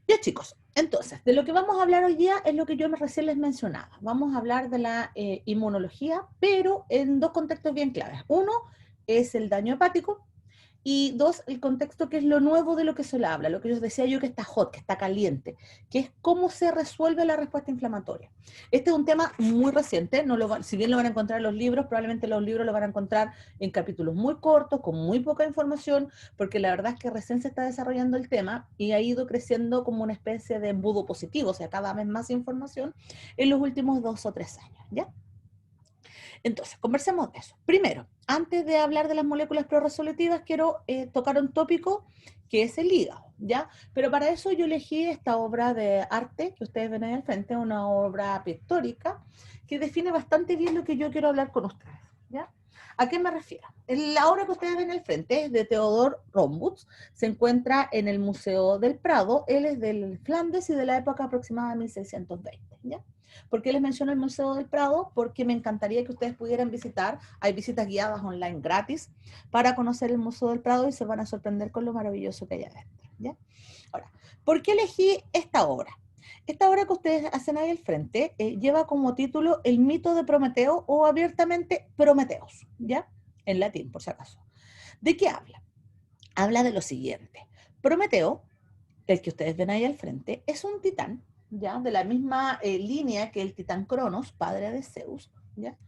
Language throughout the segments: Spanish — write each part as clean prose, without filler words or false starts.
Ya chicos, entonces, de lo que vamos a hablar hoy día es lo que yo recién les mencionaba. Vamos a hablar de la inmunología, pero en dos contextos bien claves. Uno es el daño hepático y dos, el contexto que es lo nuevo de lo que se le habla, lo que yo decía yo que está hot, que está caliente, que es cómo se resuelve la respuesta inflamatoria. Este es un tema muy reciente, si bien lo van a encontrar en los libros, probablemente los libros lo van a encontrar en capítulos muy cortos, con muy poca información, porque la verdad es que recién se está desarrollando el tema y ha ido creciendo como una especie de embudo positivo, o sea, cada vez más información en los últimos 2 o 3 años, ¿ya? Entonces, conversemos de eso. Primero, antes de hablar de las moléculas proresolutivas, quiero tocar un tópico que es el hígado, ¿ya? Pero para eso yo elegí esta obra de arte que ustedes ven ahí al frente, una obra pictórica que define bastante bien lo que yo quiero hablar con ustedes, ¿ya? ¿A qué me refiero? La obra que ustedes ven al frente es de Theodor Rombutz, se encuentra en el Museo del Prado, él es del Flandes y de la época aproximada de 1620, ¿ya? ¿Por qué les menciono el Museo del Prado? Porque me encantaría que ustedes pudieran visitar, hay visitas guiadas online gratis para conocer el Museo del Prado y se van a sorprender con lo maravilloso que hay adentro, ¿ya? Ahora, ¿por qué elegí esta obra? Esta obra que ustedes hacen ahí al frente lleva como título El mito de Prometeo o abiertamente Prometeos, ¿ya? En latín, por si acaso. ¿De qué habla? Habla de lo siguiente. Prometeo, el que ustedes ven ahí al frente, es un titán, ¿ya? De la misma línea que el titán Cronos, padre de Zeus, ¿ya?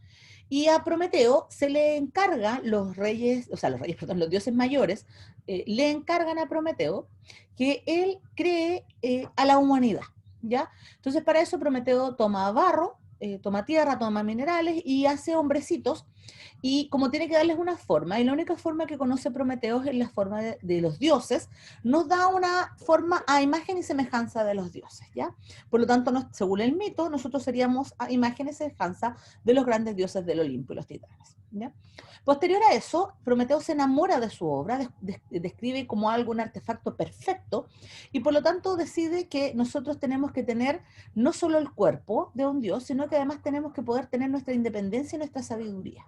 Y a Prometeo se le encarga, los reyes, o sea, los reyes, perdón, los dioses mayores, le encargan a Prometeo que él cree a la humanidad, ¿ya? Entonces, para eso Prometeo toma barro, toma tierra, toma minerales y hace hombrecitos y como tiene que darles una forma, y la única forma que conoce Prometeo es la forma de los dioses, nos da una forma a imagen y semejanza de los dioses, ¿ya? Por lo tanto, según el mito, nosotros seríamos a imagen y semejanza de los grandes dioses del Olimpo y los titanes, ¿ya? Posterior a eso, Prometeo se enamora de su obra, describe como algo, un artefacto perfecto, y por lo tanto decide que nosotros tenemos que tener no solo el cuerpo de un dios, sino que además tenemos que poder tener nuestra independencia y nuestra sabiduría.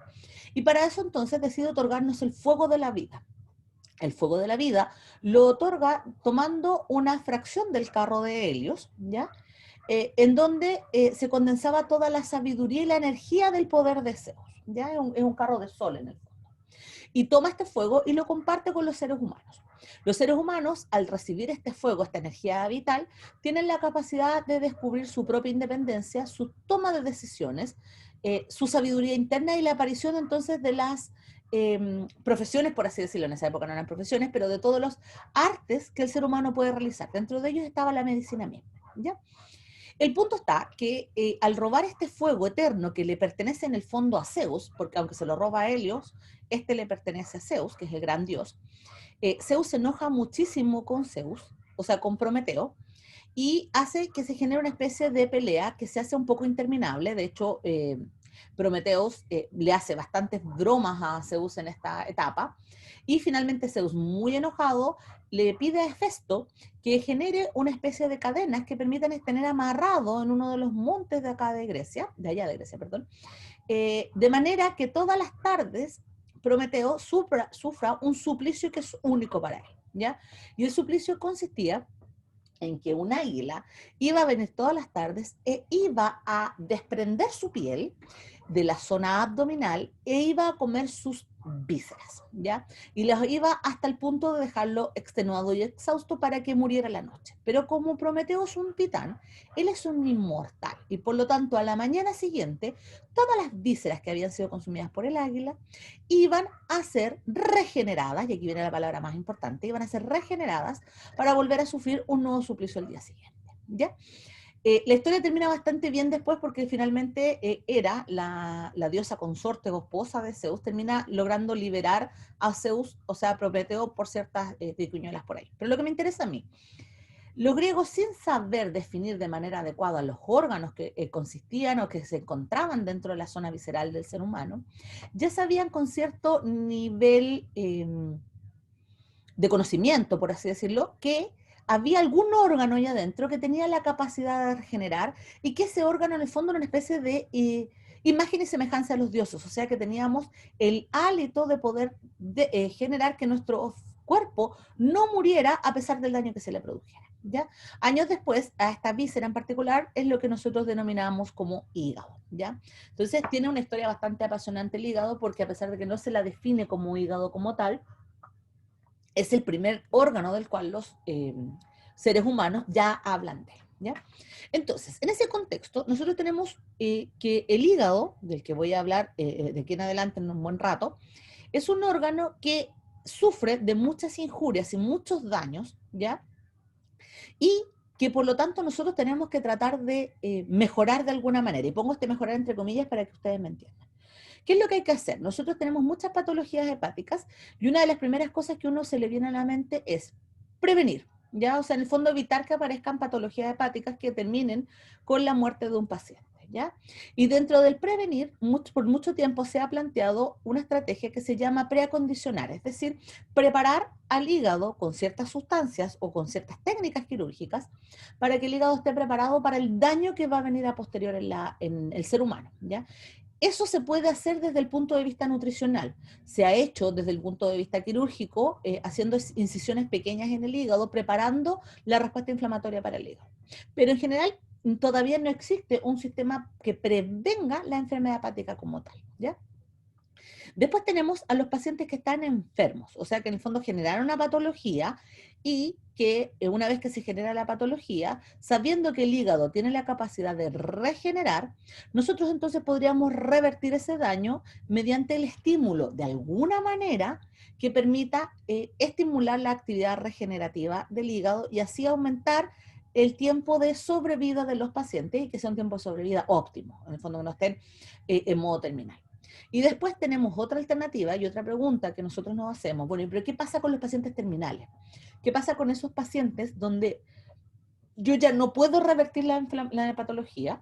Y para eso entonces decide otorgarnos el fuego de la vida. El fuego de la vida lo otorga tomando una fracción del carro de Helios, ¿ya? En donde se condensaba toda la sabiduría y la energía del poder de Zeus, ¿ya? Es un carro de sol en el fondo. Y toma este fuego y lo comparte con los seres humanos. Los seres humanos, al recibir este fuego, esta energía vital, tienen la capacidad de descubrir su propia independencia, su toma de decisiones, su sabiduría interna y la aparición entonces de las profesiones, por así decirlo, en esa época no eran profesiones, pero de todos los artes que el ser humano puede realizar. Dentro de ellos estaba la medicina misma, ¿ya? El punto está que al robar este fuego eterno que le pertenece en el fondo a Zeus, porque aunque se lo roba a Helios, este le pertenece a Zeus, que es el gran dios, Zeus se enoja muchísimo con Zeus, o sea, con Prometeo, y hace que se genere una especie de pelea que se hace un poco interminable. De hecho, Prometeus le hace bastantes bromas a Zeus en esta etapa, y finalmente Zeus, muy enojado, le pide a Hefesto que genere una especie de cadenas que permitan tener amarrado en uno de los montes de acá de Grecia, de allá de Grecia, perdón, de manera que todas las tardes Prometeo sufra un suplicio que es único para él, ¿ya? Y el suplicio consistía en que un águila iba a venir todas las tardes e iba a desprender su piel de la zona abdominal e iba a comer sus vísceras, ¿ya? Y las iba hasta el punto de dejarlo extenuado y exhausto para que muriera la noche. Pero como Prometeo es un titán, él es un inmortal y por lo tanto a la mañana siguiente todas las vísceras que habían sido consumidas por el águila iban a ser regeneradas, y aquí viene la palabra más importante, iban a ser regeneradas para volver a sufrir un nuevo suplicio el día siguiente, ¿ya? La historia termina bastante bien después porque finalmente Hera, la diosa consorte o esposa de Zeus, termina logrando liberar a Zeus, o sea, a Prometeo por ciertas triquiñuelas por ahí. Pero lo que me interesa a mí, los griegos, sin saber definir de manera adecuada los órganos que consistían o que se encontraban dentro de la zona visceral del ser humano, ya sabían con cierto nivel de conocimiento, por así decirlo, que había algún órgano ahí adentro que tenía la capacidad de regenerar y que ese órgano en el fondo era una especie de imagen y semejanza de los dioses, o sea que teníamos el hálito de poder generar que nuestro cuerpo no muriera a pesar del daño que se le produjera, ¿ya? Años después, a esta víscera en particular es lo que nosotros denominamos como hígado, ¿ya? Entonces tiene una historia bastante apasionante el hígado, porque a pesar de que no se la define como hígado como tal, es el primer órgano del cual los seres humanos ya hablan de él, ¿ya? Entonces, en ese contexto, nosotros tenemos que el hígado, del que voy a hablar de aquí en adelante en un buen rato, es un órgano que sufre de muchas injurias y muchos daños, ¿ya? Y que por lo tanto nosotros tenemos que tratar de mejorar de alguna manera. Y pongo este mejorar entre comillas para que ustedes me entiendan. ¿Qué es lo que hay que hacer? Nosotros tenemos muchas patologías hepáticas y una de las primeras cosas que a uno se le viene a la mente es prevenir, ¿ya? O sea, en el fondo evitar que aparezcan patologías hepáticas que terminen con la muerte de un paciente, ¿ya? Y dentro del prevenir, por mucho tiempo se ha planteado una estrategia que se llama preacondicionar, es decir, preparar al hígado con ciertas sustancias o con ciertas técnicas quirúrgicas para que el hígado esté preparado para el daño que va a venir a posterior en el ser humano, ¿ya? Eso se puede hacer desde el punto de vista nutricional. Se ha hecho desde el punto de vista quirúrgico, haciendo incisiones pequeñas en el hígado, preparando la respuesta inflamatoria para el hígado. Pero en general todavía no existe un sistema que prevenga la enfermedad hepática como tal, ¿ya? Después tenemos a los pacientes que están enfermos, o sea que en el fondo generaron una patología y que una vez que se genera la patología, sabiendo que el hígado tiene la capacidad de regenerar, nosotros entonces podríamos revertir ese daño mediante el estímulo de alguna manera que permita estimular la actividad regenerativa del hígado y así aumentar el tiempo de sobrevida de los pacientes y que sea un tiempo de sobrevida óptimo, en el fondo que no estén en modo terminal. Y después tenemos otra alternativa y otra pregunta que nosotros nos hacemos. Bueno, ¿pero qué pasa con los pacientes terminales? ¿Qué pasa con esos pacientes donde yo ya no puedo revertir la patología,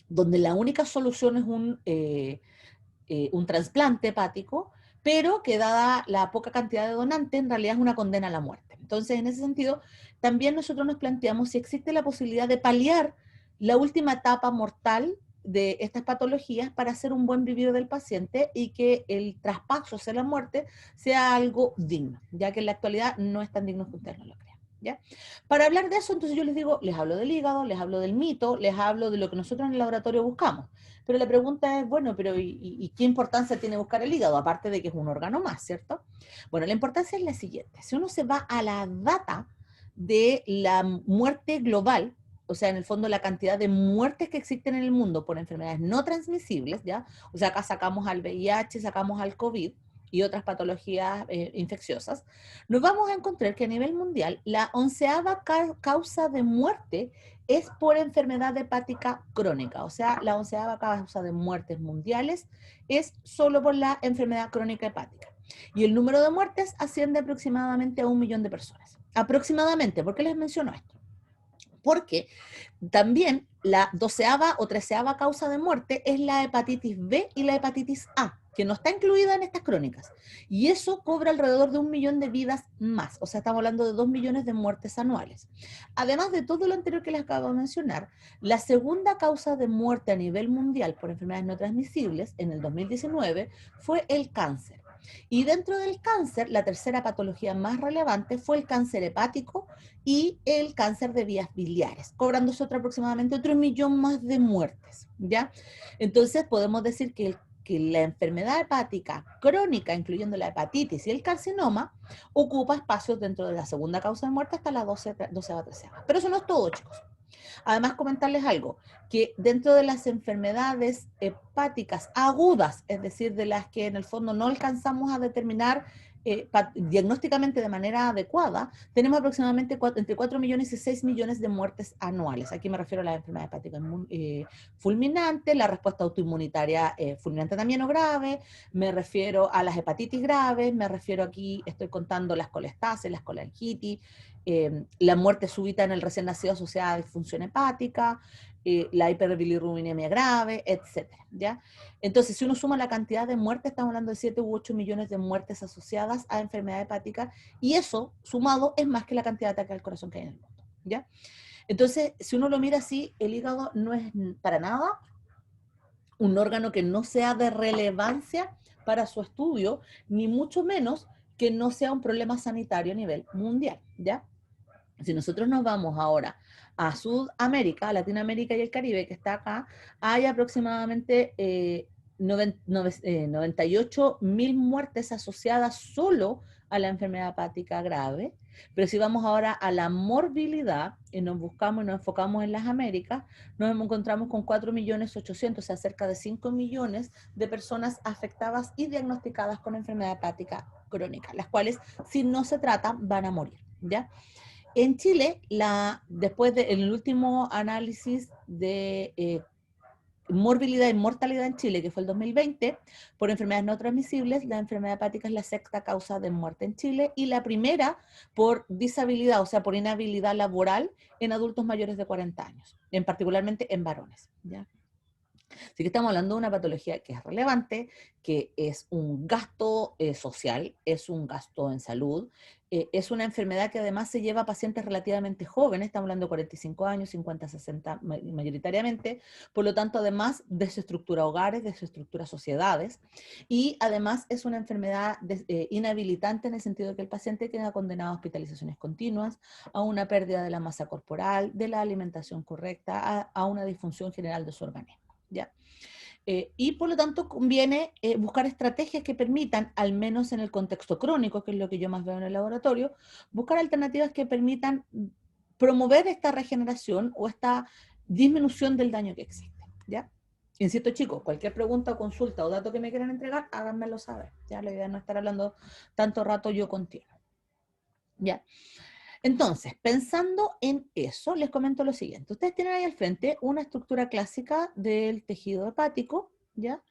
donde la única solución es un trasplante hepático, pero que dada la poca cantidad de donantes, en realidad es una condena a la muerte? Entonces, en ese sentido, también nosotros nos planteamos si existe la posibilidad de paliar la última etapa mortal de estas patologías para hacer un buen vivir del paciente y que el traspaso hacia la muerte sea algo digno, ya que en la actualidad no es tan digno que ustedes no lo crean, ¿ya? Para hablar de eso, entonces yo les digo, les hablo del hígado, les hablo del mito, les hablo de lo que nosotros en el laboratorio buscamos. Pero la pregunta es, bueno, pero ¿y qué importancia tiene buscar el hígado? Aparte de que es un órgano más, ¿cierto? Bueno, la importancia es la siguiente. Si uno se va a la data de la muerte global, o sea, en el fondo la cantidad de muertes que existen en el mundo por enfermedades no transmisibles, ¿ya? O sea, acá sacamos al VIH, sacamos al COVID y otras patologías infecciosas, nos vamos a encontrar que a nivel mundial la 11ª causa de muerte es por enfermedad hepática crónica, o sea, la 11ª causa de muertes mundiales es solo por la enfermedad crónica hepática. Y el número de muertes asciende aproximadamente a 1 millón de personas. Aproximadamente, ¿por qué les menciono esto? Porque también la 12ª o 13ª causa de muerte es la hepatitis B y la hepatitis A, que no está incluida en estas crónicas. Y eso cobra alrededor de 1 millón de vidas más. O sea, estamos hablando de 2 millones de muertes anuales. Además de todo lo anterior que les acabo de mencionar, la segunda causa de muerte a nivel mundial por enfermedades no transmisibles en el 2019 fue el cáncer. Y dentro del cáncer, la tercera patología más relevante fue el cáncer hepático y el cáncer de vías biliares, cobrándose aproximadamente otro millón más de muertes, ¿ya? Entonces podemos decir que la enfermedad hepática crónica, incluyendo la hepatitis y el carcinoma, ocupa espacios dentro de la segunda causa de muerte hasta la 12ª, 13ª. Pero eso no es todo, chicos. Además, comentarles algo, que dentro de las enfermedades hepáticas agudas, es decir, de las que en el fondo no alcanzamos a determinar diagnósticamente de manera adecuada, tenemos aproximadamente entre 4 millones y 6 millones de muertes anuales. Aquí me refiero a la enfermedad hepática fulminante, la respuesta autoinmunitaria fulminante también o grave, me refiero a las hepatitis graves, me refiero aquí, estoy contando las colestasis, las colangitis, la muerte súbita en el recién nacido asociada a disfunción hepática, la hiperbilirrubinemia grave, etcétera, ¿ya? Entonces, si uno suma la cantidad de muertes, estamos hablando de 7 u 8 millones de muertes asociadas a enfermedad hepática, y eso, sumado, es más que la cantidad de ataques al corazón que hay en el mundo, ¿ya? Entonces, si uno lo mira así, el hígado no es para nada un órgano que no sea de relevancia para su estudio, ni mucho menos que no sea un problema sanitario a nivel mundial, ¿ya? Si nosotros nos vamos ahora a Sudamérica, a Latinoamérica y el Caribe, que está acá, hay aproximadamente 98.000 muertes asociadas solo a la enfermedad hepática grave. Pero si vamos ahora a la morbilidad y nos buscamos y nos enfocamos en las Américas, nos encontramos con 4.800.000, o sea, cerca de 5 millones de personas afectadas y diagnosticadas con enfermedad hepática crónica, las cuales, si no se tratan, van a morir, ¿ya? En Chile, después del último análisis de morbilidad y mortalidad en Chile, que fue el 2020, por enfermedades no transmisibles, la enfermedad hepática es la sexta causa de muerte en Chile y la primera por disabilidad, o sea, por inhabilidad laboral en adultos mayores de 40 años, particularmente en varones, ¿ya? Así que estamos hablando de una patología que es relevante, que es un gasto social, es un gasto en salud, es una enfermedad que además se lleva a pacientes relativamente jóvenes, estamos hablando de 45 años, 50, 60 mayoritariamente, por lo tanto además desestructura hogares, desestructura sociedades, y además es una enfermedad inhabilitante en el sentido de que el paciente queda condenado a hospitalizaciones continuas, a una pérdida de la masa corporal, de la alimentación correcta, a una disfunción general de su organismo. ¿Ya? Y por lo tanto conviene buscar estrategias que permitan, al menos en el contexto crónico, que es lo que yo más veo en el laboratorio, buscar alternativas que permitan promover esta regeneración o esta disminución del daño que existe. ¿Ya? Insisto, chicos, cualquier pregunta o consulta o dato que me quieran entregar, háganmelo saber. ¿Ya? La idea es no estar hablando tanto rato yo contigo. ¿Ya? Entonces, pensando en eso, les comento lo siguiente. Ustedes tienen ahí al frente una estructura clásica del tejido hepático, ¿ya?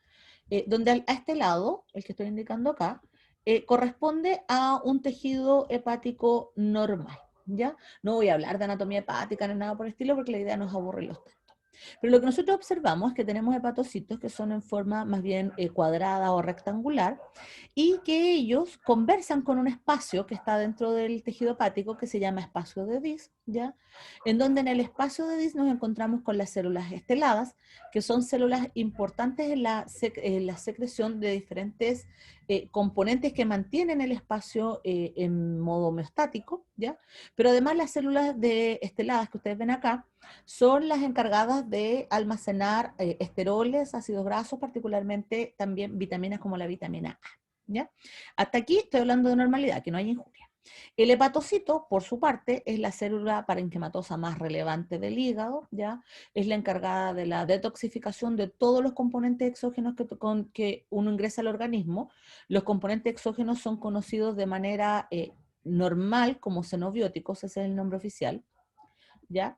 Donde a este lado, el que estoy indicando acá, corresponde a un tejido hepático normal, ¿ya? No voy a hablar de anatomía hepática ni nada por el estilo porque la idea no es aburrirlos tanto. Pero lo que nosotros observamos es que tenemos hepatocitos que son en forma más bien cuadrada o rectangular y que ellos conversan con un espacio que está dentro del tejido hepático que se llama espacio de Dis, ¿ya? En donde en el espacio de Dis nos encontramos con las células esteladas, que son células importantes en la secreción de diferentes componentes que mantienen el espacio en modo homeostático, ¿ya? Pero además las células esteladas que ustedes ven acá son las encargadas de almacenar esteroles, ácidos grasos, particularmente también vitaminas como la vitamina A. ¿Ya? Hasta aquí estoy hablando de normalidad, que no hay injuria. El hepatocito, por su parte, es la célula parenquimatosa más relevante del hígado, ¿ya? Es la encargada de la detoxificación de todos los componentes exógenos que uno ingresa al organismo. Los componentes exógenos son conocidos de manera normal como xenobióticos, ese es el nombre oficial, ¿ya?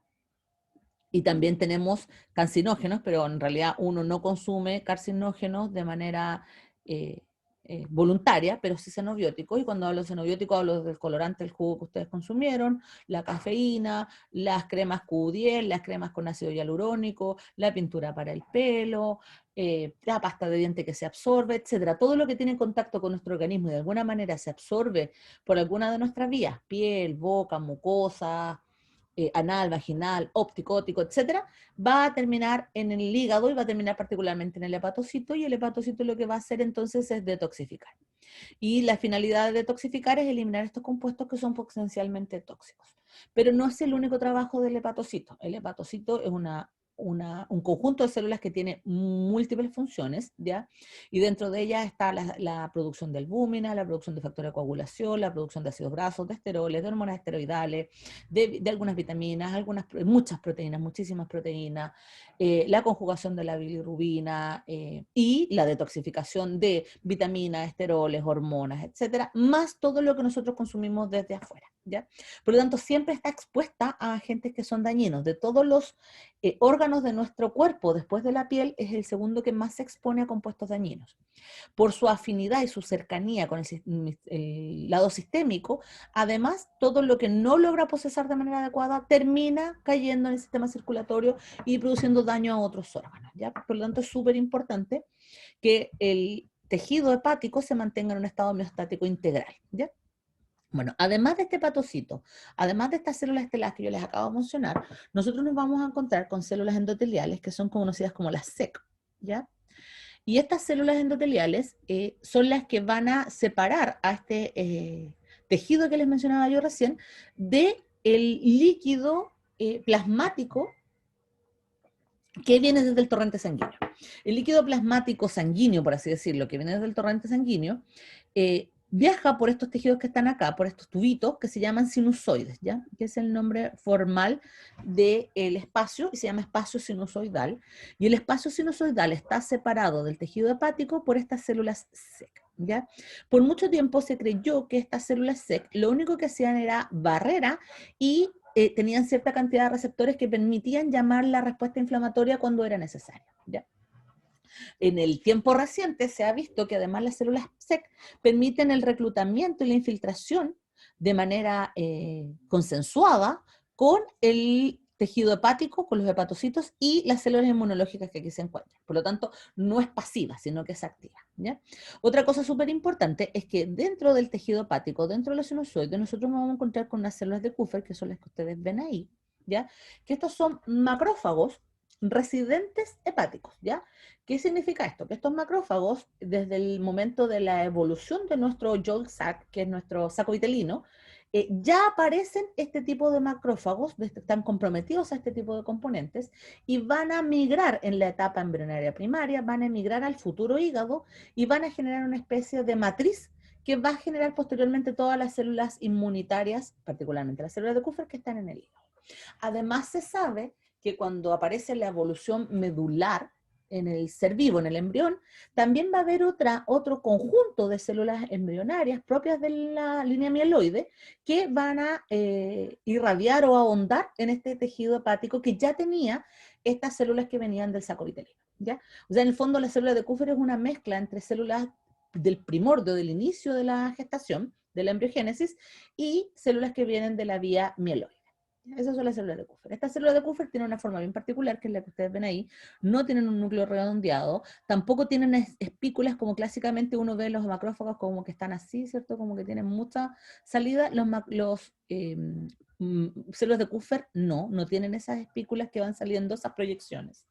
Y también tenemos carcinógenos, pero en realidad uno no consume carcinógenos de manera voluntaria, pero sí xenobióticos. Y cuando hablo de xenobióticos hablo del colorante, el jugo que ustedes consumieron, la cafeína, las cremas Q10, las cremas con ácido hialurónico, la pintura para el pelo, la pasta de diente que se absorbe, etcétera. Todo lo que tiene contacto con nuestro organismo y de alguna manera se absorbe por alguna de nuestras vías, piel, boca, mucosa, anal, vaginal, óptico, ótico, etcétera, va a terminar en el hígado y va a terminar particularmente en el hepatocito, y el hepatocito lo que va a hacer entonces es detoxificar. Y la finalidad de detoxificar es eliminar estos compuestos que son potencialmente tóxicos. Pero no es el único trabajo del hepatocito. El hepatocito es un conjunto de células que tiene múltiples funciones, ¿ya? Y dentro de ellas está la producción de albúmina, la producción de factores de coagulación, la producción de ácidos grasos, de esteroles, de hormonas esteroidales, de algunas vitaminas, muchas proteínas, muchísimas proteínas, la conjugación de la bilirrubina y la detoxificación de vitaminas, esteroles, hormonas, etcétera, más todo lo que nosotros consumimos desde afuera, ¿ya? Por lo tanto, siempre está expuesta a agentes que son dañinos. De todos los órganos de nuestro cuerpo, después de la piel, es el segundo que más se expone a compuestos dañinos. Por su afinidad y su cercanía con el lado sistémico, además, todo lo que no logra procesar de manera adecuada termina cayendo en el sistema circulatorio y produciendo daño a otros órganos, ¿ya? Por lo tanto, es súper importante que el tejido hepático se mantenga en un estado homeostático integral, ¿ya? Bueno, además de este hepatocito, además de estas células estelares que yo les acabo de mencionar, nosotros nos vamos a encontrar con células endoteliales que son conocidas como las SEC, ¿ya? Y estas células endoteliales son las que van a separar a este tejido que les mencionaba yo recién del líquido plasmático que viene desde el torrente sanguíneo. El líquido plasmático sanguíneo, por así decirlo, que viene desde el torrente sanguíneo, viaja por estos tejidos que están acá, por estos tubitos que se llaman sinusoides, ¿ya? Que es el nombre formal del espacio, y se llama espacio sinusoidal. Y el espacio sinusoidal está separado del tejido hepático por estas células SEC, ¿ya? Por mucho tiempo se creyó que estas células SEC lo único que hacían era barrera y tenían cierta cantidad de receptores que permitían llamar la respuesta inflamatoria cuando era necesaria, ¿ya? En el tiempo reciente se ha visto que además las células SEC permiten el reclutamiento y la infiltración de manera consensuada con el tejido hepático, con los hepatocitos y las células inmunológicas que aquí se encuentran. Por lo tanto, no es pasiva, sino que es activa, ¿ya? Otra cosa súper importante es que dentro del tejido hepático, dentro de los sinusoides, nosotros nos vamos a encontrar con unas células de Kupffer, que son las que ustedes ven ahí, ¿ya? Que estos son macrófagos residentes hepáticos, ¿ya? ¿Qué significa esto? Que estos macrófagos, desde el momento de la evolución de nuestro yolk sac, que es nuestro saco vitelino, ya aparecen este tipo de macrófagos, están comprometidos a este tipo de componentes y van a migrar en la etapa embrionaria primaria, van a migrar al futuro hígado y van a generar una especie de matriz que va a generar posteriormente todas las células inmunitarias, particularmente las células de Kupffer que están en el hígado. Además se sabe que cuando aparece la evolución medular en el ser vivo, en el embrión, también va a haber otro conjunto de células embrionarias propias de la línea mieloide que van a irradiar o ahondar en este tejido hepático que ya tenía estas células que venían del saco vitelino, ¿ya? O sea, en el fondo la célula de Kupffer es una mezcla entre células del primordio, del inicio de la gestación, de la embriogénesis, y células que vienen de la vía mieloide. Esas son las células de Kupffer. Estas células de Kupffer tienen una forma bien particular, que es la que ustedes ven ahí. No tienen un núcleo redondeado, tampoco tienen espículas como clásicamente uno ve los macrófagos como que están así, ¿cierto? Como que tienen mucha salida. Los células de Kupffer no tienen esas espículas que van saliendo, esas proyecciones.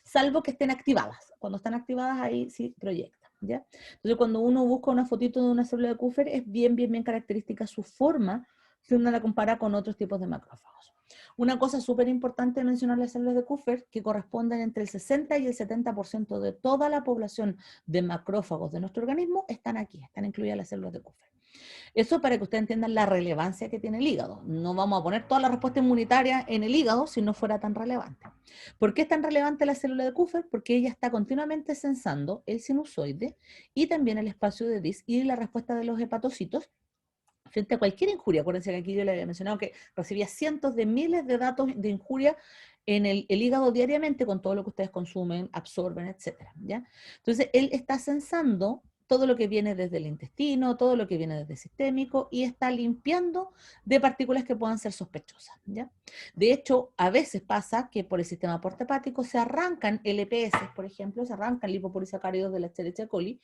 Salvo que estén activadas. Cuando están activadas ahí sí proyectan, ¿ya? Entonces cuando uno busca una fotito de una célula de Kupffer es bien característica su forma si uno la compara con otros tipos de macrófagos. Una cosa súper importante de mencionar las células de Kupffer, que corresponden entre el 60 y el 70% de toda la población de macrófagos de nuestro organismo, están aquí, están incluidas las células de Kupffer. Eso para que ustedes entiendan la relevancia que tiene el hígado. No vamos a poner toda la respuesta inmunitaria en el hígado si no fuera tan relevante. ¿Por qué es tan relevante la célula de Kupffer? Porque ella está continuamente sensando el sinusoide y también el espacio de Dis y la respuesta de los hepatocitos frente a cualquier injuria. Acuérdense que aquí yo le había mencionado que recibía cientos de miles de datos de injuria en el hígado diariamente con todo lo que ustedes consumen, absorben, etcétera, ¿ya? Entonces, él está sensando todo lo que viene desde el intestino, todo lo que viene desde el sistémico y está limpiando de partículas que puedan ser sospechosas, ¿ya? De hecho, a veces pasa que por el sistema porta-hepático se arrancan LPS, por ejemplo, se arrancan lipopolisacáridos de la Escherichia coli,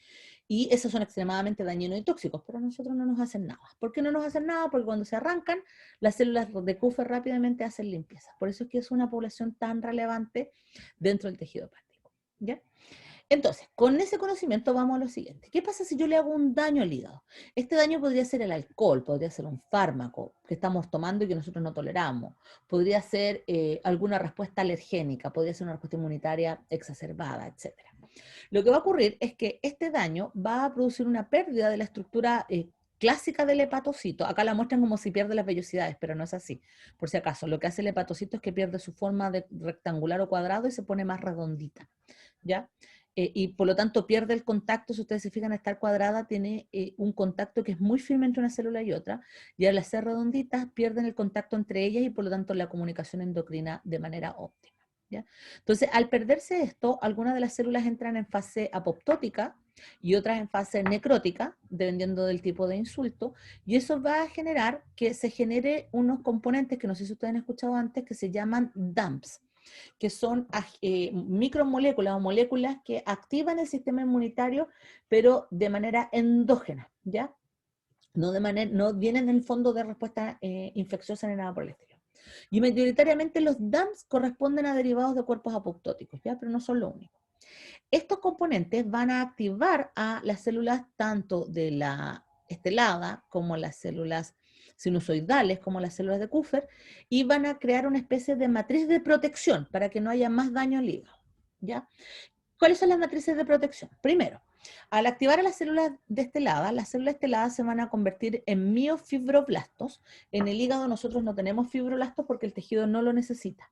y esos son extremadamente dañinos y tóxicos, pero a nosotros no nos hacen nada. ¿Por qué no nos hacen nada? Porque cuando se arrancan, las células de Kupffer rápidamente hacen limpieza. Por eso es que es una población tan relevante dentro del tejido hepático, ¿ya? Entonces, con ese conocimiento vamos a lo siguiente. ¿Qué pasa si yo le hago un daño al hígado? Este daño podría ser el alcohol, podría ser un fármaco que estamos tomando y que nosotros no toleramos, podría ser alguna respuesta alergénica, podría ser una respuesta inmunitaria exacerbada, etc. Lo que va a ocurrir es que este daño va a producir una pérdida de la estructura clásica del hepatocito. Acá la muestran como si pierde las vellosidades, pero no es así. Por si acaso, lo que hace el hepatocito es que pierde su forma de rectangular o cuadrado y se pone más redondita, ¿ya? Y por lo tanto pierde el contacto. Si ustedes se fijan, estar cuadrada tiene un contacto que es muy firme entre una célula y otra, y al ser redonditas pierden el contacto entre ellas y por lo tanto la comunicación endocrina de manera óptima, ¿ya? Entonces, al perderse esto, algunas de las células entran en fase apoptótica y otras en fase necrótica, dependiendo del tipo de insulto, y eso va a generar que se genere unos componentes que no sé si ustedes han escuchado antes, que se llaman DAMPs, que son micromoléculas o moléculas que activan el sistema inmunitario, pero de manera endógena, ¿ya? No vienen en el fondo de respuesta infecciosa ni nada por el estilo. Y mayoritariamente los DAMPs corresponden a derivados de cuerpos apoptóticos, ¿ya? Pero no son lo único. Estos componentes van a activar a las células tanto de la estelada como las células sinusoidales, como las células de Kupffer, y van a crear una especie de matriz de protección para que no haya más daño al hígado, ¿ya? ¿Cuáles son las matrices de protección? Primero, al activar a las células esteladas se van a convertir en miofibroblastos. En el hígado nosotros no tenemos fibroblastos porque el tejido no lo necesita.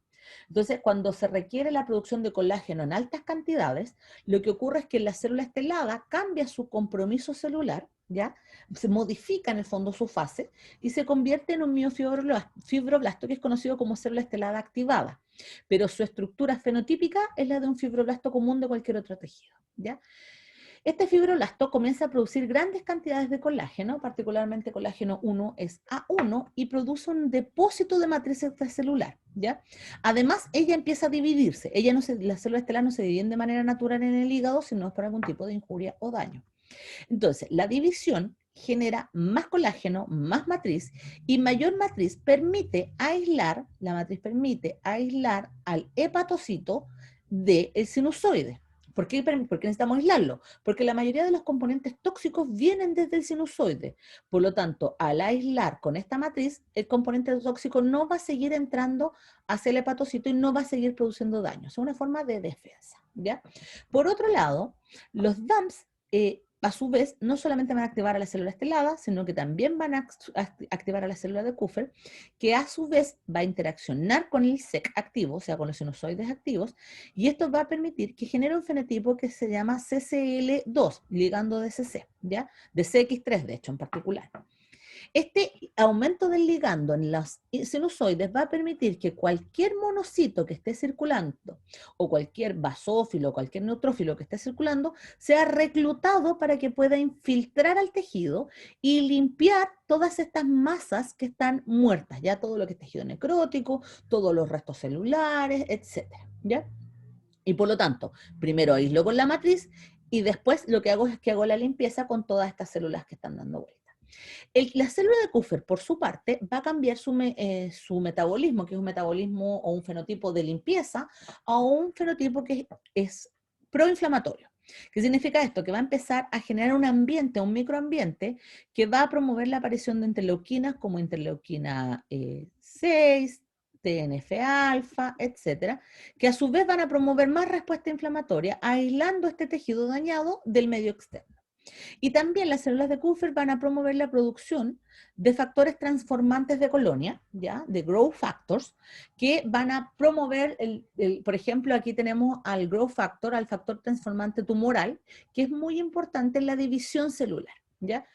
Entonces, cuando se requiere la producción de colágeno en altas cantidades, lo que ocurre es que la célula estelada cambia su compromiso celular, ¿ya? Se modifica en el fondo su fase y se convierte en un miofibroblasto que es conocido como célula estelada activada, pero su estructura fenotípica es la de un fibroblasto común de cualquier otro tejido, ¿ya? Este fibroblasto comienza a producir grandes cantidades de colágeno, particularmente colágeno 1 es A1, y produce un depósito de matriz extracelular, ¿ya? Además, ella empieza a dividirse. Las células estelares no se dividen de manera natural en el hígado, sino es por algún tipo de injuria o daño. Entonces, la división genera más colágeno, más matriz, y mayor matriz la matriz permite aislar al hepatocito del sinusoide. ¿Por qué necesitamos aislarlo? Porque la mayoría de los componentes tóxicos vienen desde el sinusoide. Por lo tanto, al aislar con esta matriz, el componente tóxico no va a seguir entrando hacia el hepatocito y no va a seguir produciendo daño. Es una forma de defensa, ¿ya? Por otro lado, los DAMPs a su vez, no solamente van a activar a la célula estelada, sino que también van a activar a la célula de Kupffer, que a su vez va a interaccionar con el SEC activo, o sea, con los sinusoides activos, y esto va a permitir que genere un fenotipo que se llama CCL2, ligando de CC, ¿ya? De CX3, de hecho, en particular. Este aumento del ligando en los sinusoides va a permitir que cualquier monocito que esté circulando o cualquier basófilo o cualquier neutrófilo que esté circulando sea reclutado para que pueda infiltrar al tejido y limpiar todas estas masas que están muertas, ya todo lo que es tejido necrótico, todos los restos celulares, etcétera, ¿ya? Y por lo tanto, primero aíslo con la matriz y después lo que hago es que hago la limpieza con todas estas células que están dando vuelta. La célula de Kupffer, por su parte, va a cambiar su metabolismo, que es un metabolismo o un fenotipo de limpieza, a un fenotipo que es proinflamatorio. ¿Qué significa esto? Que va a empezar a generar un ambiente, un microambiente, que va a promover la aparición de interleuquinas como interleuquina 6, TNF-alfa, etcétera, que a su vez van a promover más respuesta inflamatoria, aislando este tejido dañado del medio externo. Y también las células de Kupffer van a promover la producción de factores transformantes de colonia, ¿ya? De growth factors, que van a promover, por ejemplo, aquí tenemos al growth factor, al factor transformante tumoral, que es muy importante en la división celular, ¿ya?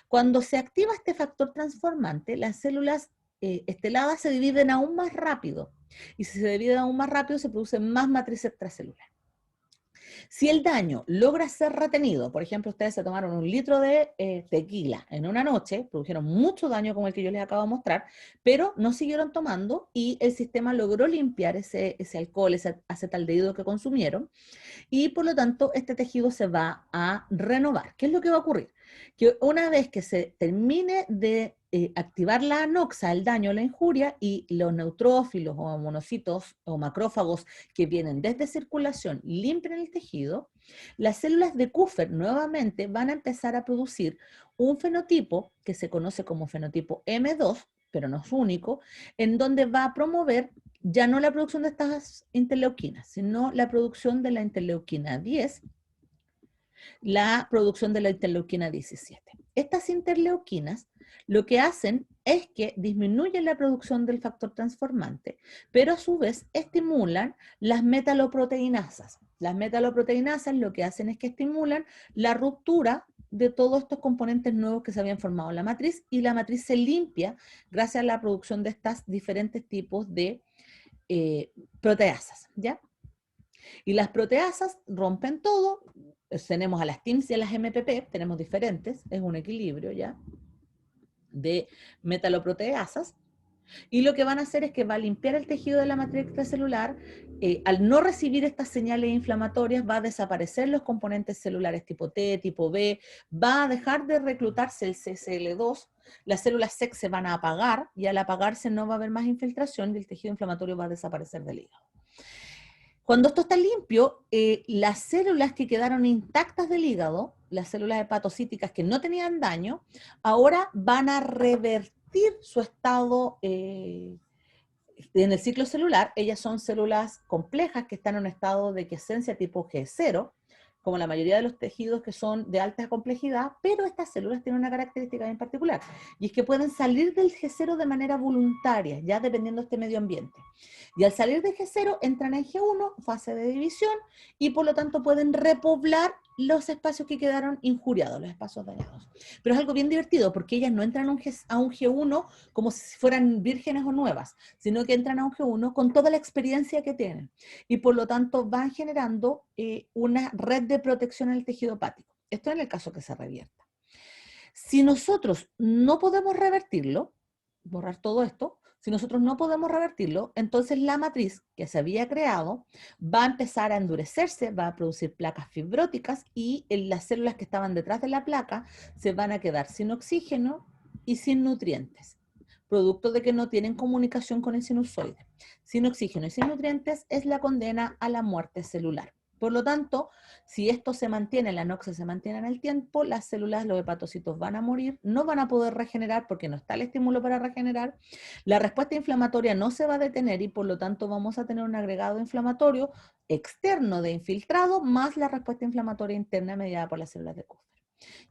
Cuando se activa este factor transformante, las células esteladas se dividen aún más rápido, y si se dividen aún más rápido, se produce más matriz extracelular. Si el daño logra ser retenido, por ejemplo, ustedes se tomaron 1 litro de tequila en una noche, produjeron mucho daño como el que yo les acabo de mostrar, pero no siguieron tomando y el sistema logró limpiar ese alcohol, ese acetaldehído que consumieron, y por lo tanto este tejido se va a renovar. ¿Qué es lo que va a ocurrir? Que una vez que se termine de activar la anoxa, el daño, la injuria, y los neutrófilos o monocitos o macrófagos que vienen desde circulación limpian el tejido, las células de Kupffer nuevamente van a empezar a producir un fenotipo que se conoce como fenotipo M2, pero no es único, en donde va a promover ya no la producción de estas interleuquinas, sino la producción de la interleuquina 10, la producción de la interleuquina 17. Estas interleuquinas lo que hacen es que disminuyen la producción del factor transformante, pero a su vez estimulan las metaloproteinasas. Las metaloproteinasas lo que hacen es que estimulan la ruptura de todos estos componentes nuevos que se habían formado en la matriz, y la matriz se limpia gracias a la producción de estos diferentes tipos de proteasas, ¿ya? Y las proteasas rompen todo. Tenemos a las TIMS y a las MPP, tenemos diferentes, es un equilibrio, ¿ya? De metaloproteasas, y lo que van a hacer es que va a limpiar el tejido de la matriz extracelular. Al no recibir estas señales inflamatorias, va a desaparecer los componentes celulares tipo T, tipo B, va a dejar de reclutarse el CCL2, las células SEC se van a apagar, y al apagarse no va a haber más infiltración y el tejido inflamatorio va a desaparecer del hígado. Cuando esto está limpio, las células que quedaron intactas del hígado, las células hepatocíticas que no tenían daño, ahora van a revertir su estado en el ciclo celular. Ellas son células complejas que están en un estado de quiescencia tipo G0, como la mayoría de los tejidos que son de alta complejidad, pero estas células tienen una característica en particular, y es que pueden salir del G0 de manera voluntaria, ya dependiendo de este medio ambiente. Y al salir de G0 entran en G1, fase de división, y por lo tanto pueden repoblar los espacios que quedaron injuriados, los espacios dañados. Pero es algo bien divertido, porque ellas no entran a un G1 como si fueran vírgenes o nuevas, sino que entran a un G1 con toda la experiencia que tienen. Y por lo tanto van generando una red de protección en el tejido hepático. Esto en el caso que se revierta. Si nosotros no podemos revertirlo, borrar todo esto, si nosotros no podemos revertirlo, entonces la matriz que se había creado va a empezar a endurecerse, va a producir placas fibróticas y las células que estaban detrás de la placa se van a quedar sin oxígeno y sin nutrientes, producto de que no tienen comunicación con el sinusoide. Sin oxígeno y sin nutrientes es la condena a la muerte celular. Por lo tanto, si esto se mantiene, la anoxia se mantiene en el tiempo, las células, los hepatocitos van a morir, no van a poder regenerar porque no está el estímulo para regenerar, la respuesta inflamatoria no se va a detener y por lo tanto vamos a tener un agregado inflamatorio externo de infiltrado más la respuesta inflamatoria interna mediada por las células de Kupffer.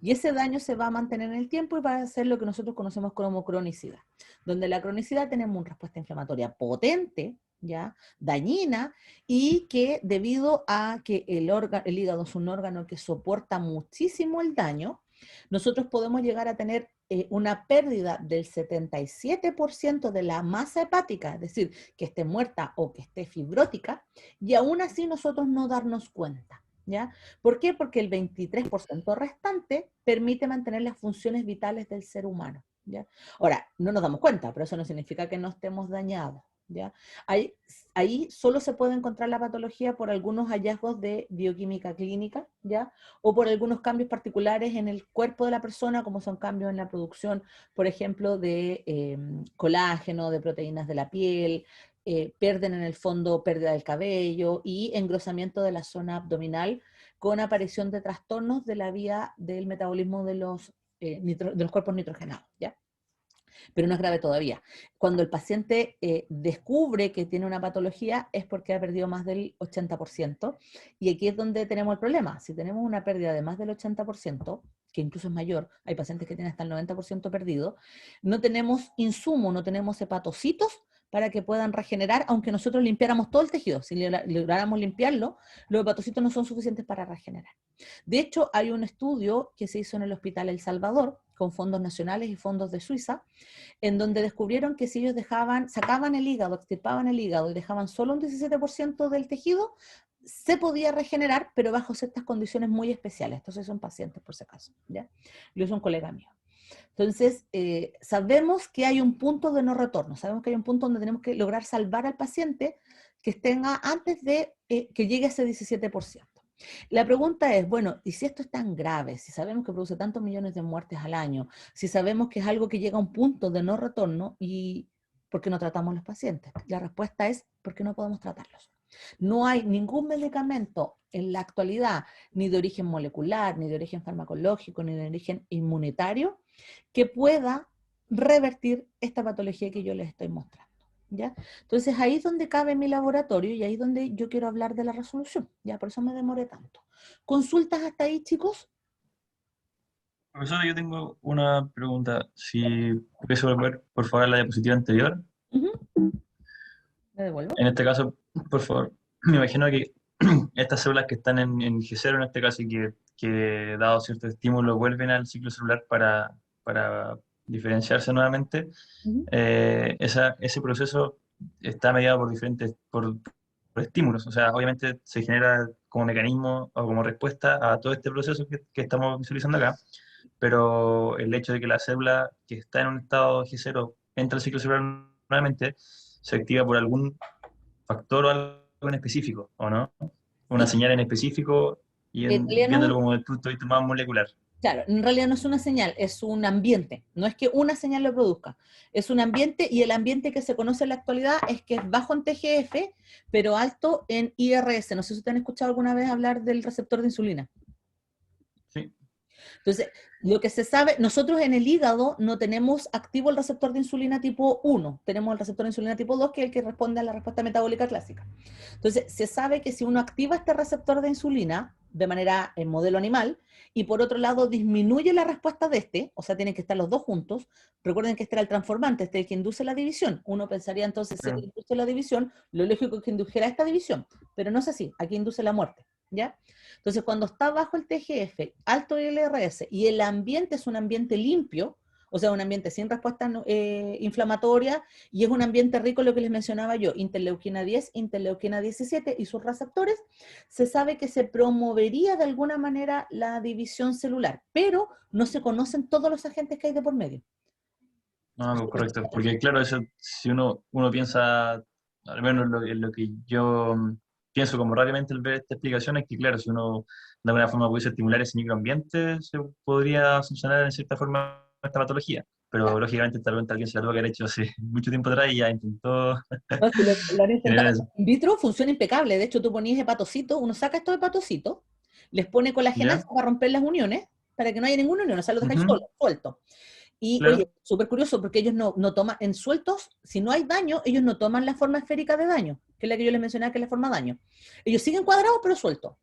Y ese daño se va a mantener en el tiempo y va a ser lo que nosotros conocemos como cronicidad, donde la cronicidad tenemos una respuesta inflamatoria potente, ¿ya? Dañina, y que debido a que el hígado es un órgano que soporta muchísimo el daño, nosotros podemos llegar a tener una pérdida del 77% de la masa hepática, es decir, que esté muerta o que esté fibrótica, y aún así nosotros no darnos cuenta. ¿Ya? ¿Por qué? Porque el 23% restante permite mantener las funciones vitales del ser humano. ¿Ya? Ahora, no nos damos cuenta, pero eso no significa que no estemos dañados. ¿Ya? Ahí solo se puede encontrar la patología por algunos hallazgos de bioquímica clínica, ¿ya? O por algunos cambios particulares en el cuerpo de la persona, como son cambios en la producción, por ejemplo, de colágeno, de proteínas de la piel, pierden en el fondo pérdida del cabello y engrosamiento de la zona abdominal con aparición de trastornos de la vía del metabolismo de los cuerpos nitrogenados, ¿ya? Pero no es grave todavía. Cuando el paciente descubre que tiene una patología es porque ha perdido más del 80%, y aquí es donde tenemos el problema. Si tenemos una pérdida de más del 80%, que incluso es mayor, hay pacientes que tienen hasta el 90% perdido, no tenemos insumo, no tenemos hepatocitos para que puedan regenerar, aunque nosotros limpiáramos todo el tejido. Si lográramos limpiarlo, los hepatocitos no son suficientes para regenerar. De hecho, hay un estudio que se hizo en el Hospital El Salvador, con fondos nacionales y fondos de Suiza, en donde descubrieron que si ellos sacaban el hígado, extirpaban el hígado y dejaban solo un 17% del tejido, se podía regenerar, pero bajo ciertas condiciones muy especiales. Entonces son pacientes, por si acaso, ¿ya? Yo soy un colega mío. Entonces, sabemos que hay un punto de no retorno, sabemos que hay un punto donde tenemos que lograr salvar al paciente que tenga antes de que llegue a ese 17%. La pregunta es, bueno, ¿y si esto es tan grave? Si sabemos que produce tantos millones de muertes al año, si sabemos que es algo que llega a un punto de no retorno, ¿y por qué no tratamos a los pacientes? La respuesta es, porque no podemos tratarlos. No hay ningún medicamento en la actualidad, ni de origen molecular, ni de origen farmacológico, ni de origen inmunitario, que pueda revertir esta patología que yo les estoy mostrando. ¿Ya? Entonces ahí es donde cabe mi laboratorio y ahí es donde yo quiero hablar de la resolución. ¿Ya? Por eso me demoré tanto. ¿Consultas hasta ahí, chicos? Profesor, yo tengo una pregunta. Si pudiese volver, por favor, a la diapositiva anterior. Uh-huh. ¿Me devuelvo? En este caso, por favor, me imagino que estas células que están en G0, en este caso, y que dado cierto estímulo, vuelven al ciclo celular para diferenciarse nuevamente, Uh-huh. ese proceso está mediado por por estímulos. O sea, obviamente se genera como mecanismo o como respuesta a todo este proceso que estamos visualizando acá, pero el hecho de que la célula que está en un estado G0 entra al ciclo celular nuevamente, se activa por algún factor o algo en específico, ¿o no? Una Sí, señal en específico y en realidad no es viéndolo como desde el punto de vista más molecular. Claro, en realidad no es una señal, es un ambiente. No es que una señal lo produzca. Es un ambiente y el ambiente que se conoce en la actualidad es que es bajo en TGF, pero alto en IRS. No sé si ustedes han escuchado alguna vez hablar del receptor de insulina. Sí. Entonces, lo que se sabe, nosotros en el hígado no tenemos activo el receptor de insulina tipo 1, tenemos el receptor de insulina tipo 2, que es el que responde a la respuesta metabólica clásica. Entonces, se sabe que si uno activa este receptor de insulina de manera en modelo animal, y por otro lado disminuye la respuesta de este, o sea, tienen que estar los dos juntos, recuerden que este era el transformante, este es el que induce la división. Uno pensaría entonces, si Claro. induce la división, lo lógico es que indujera esta división, pero no es así, aquí induce la muerte, ¿ya? Entonces, cuando está bajo el TGF, alto el IRS, y el ambiente es un ambiente limpio, o sea, un ambiente sin respuesta inflamatoria, y es un ambiente rico, lo que les mencionaba yo, interleuquina 10, interleuquina 17 y sus receptores, se sabe que se promovería de alguna manera la división celular, pero no se conocen todos los agentes que hay de por medio. No, correcto, porque claro, eso, si uno piensa, al menos en lo que yo pienso como rápidamente al ver esta explicación, es que claro, si uno de alguna forma pudiese estimular ese microambiente, se podría solucionar en cierta forma esta patología. Pero lógicamente tal vez alguien se la tuvo que haber hecho hace mucho tiempo atrás y ya intentó No, si lo han generar intentado. eso. In vitro funciona impecable. De hecho, tú ponías hepatocitos, uno saca estos hepatocitos, les pone ¿Ya? colagenasa para romper las uniones, para que no haya ninguna unión, o sea, lo dejáis Ujú, solo, suelto. Y claro. oye, súper curioso, porque ellos no toman, en sueltos, si no hay daño, ellos no toman la forma esférica de daño, que es la que yo les mencionaba, que es la forma daño. Ellos siguen cuadrados, pero sueltos.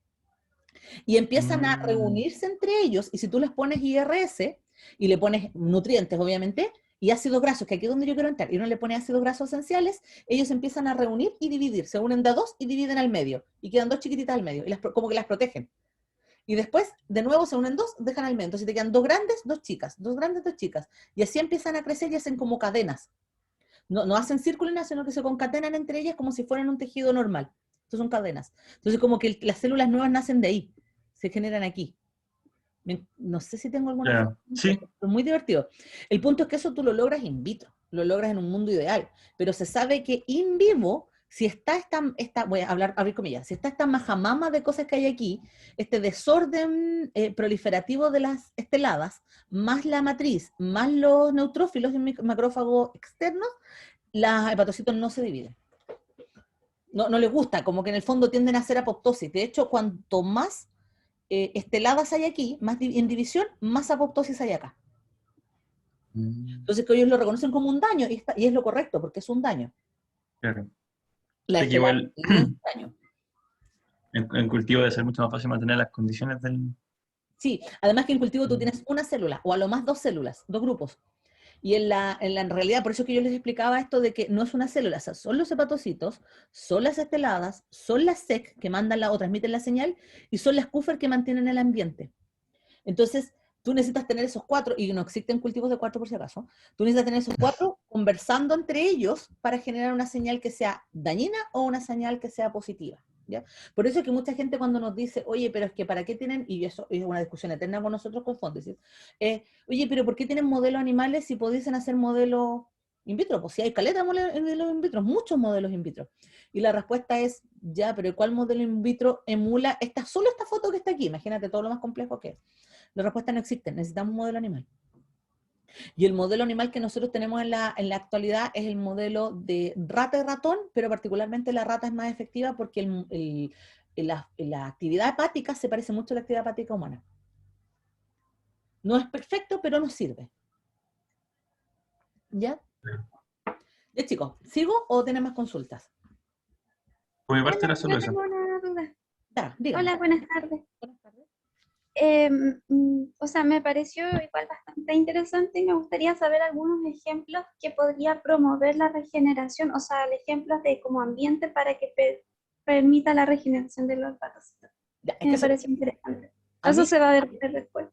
Y empiezan a Mm, reunirse entre ellos, y si tú les pones IRS y le pones nutrientes, obviamente, y ácidos grasos, que aquí es donde yo quiero entrar, y no le pones ácidos grasos esenciales, ellos empiezan a reunir y dividir, se unen de a dos y dividen al medio, y quedan dos chiquititas al medio, y como que las protegen. Y después, de nuevo, se unen dos, dejan al medio. Entonces te quedan dos grandes, dos chicas, dos grandes, dos chicas. Y así empiezan a crecer y hacen como cadenas. No hacen círculos, sino que se concatenan entre ellas como si fueran un tejido normal. Entonces son cadenas. Entonces como que las células nuevas nacen de ahí, se generan aquí. No sé si tengo alguna forma claro. de Sí, hacerlo, pero es muy divertido. El punto es que eso tú lo logras in vitro, lo logras en un mundo ideal, pero se sabe que in vivo, si está voy a hablar, abrir comillas, si está esta majamama de cosas que hay aquí, este desorden proliferativo de las esteladas, más la matriz, más los neutrófilos y macrófagos externos, las hepatocitos no se dividen. No les gusta, como que en el fondo tienden a hacer apoptosis. De hecho, cuanto más esteladas hay aquí, más en división, más apoptosis hay acá. mm, Entonces, que ellos lo reconocen como un daño, y es lo correcto, porque es un daño. claro. La Sé que estelada igual es un daño. en cultivo debe ser mucho más fácil mantener las condiciones del... Sí, además que en cultivo tú Mm, tienes una célula, o a lo más dos células, dos grupos. Y en realidad, por eso es que yo les explicaba esto de que no es una célula, o sea, son los hepatocitos, son las esteladas, son las SEC que mandan o transmiten la señal, y son las CUFER que mantienen el ambiente. Entonces, tú necesitas tener esos cuatro, y no existen cultivos de cuatro por si acaso, tú necesitas tener esos cuatro conversando entre ellos para generar una señal que sea dañina o una señal que sea positiva. ¿Ya? Por eso es que mucha gente cuando nos dice, oye, pero es que ¿para qué tienen? Y eso es una discusión eterna con nosotros con Fondesit. Oye, pero ¿por qué tienen modelos animales si pudiesen hacer modelos in vitro? Pues si hay caleta de modelos in vitro, muchos modelos in vitro. Y la respuesta es, ya, pero ¿cuál modelo in vitro emula solo esta foto que está aquí? Imagínate todo lo más complejo que es. La respuesta no existe, necesitamos un modelo animal. Y el modelo animal que nosotros tenemos en la actualidad es el modelo de rata y ratón, pero particularmente la rata es más efectiva porque la actividad hepática se parece mucho a la actividad hepática humana. No es perfecto, pero nos sirve. ¿Ya? Ya, chicos, ¿sigo o tienen más consultas? Por mi parte Hola, era solo yo eso. tengo una duda. Ya, dígame. Hola, buenas tardes. Buenas tardes. O sea, me pareció igual bastante interesante y me gustaría saber algunos ejemplos que podría promover la regeneración, o sea, ejemplos de como ambiente para que permita la regeneración de los hepatocitos. Ya, es que Me eso, parece interesante. a Eso mí se va a ver después.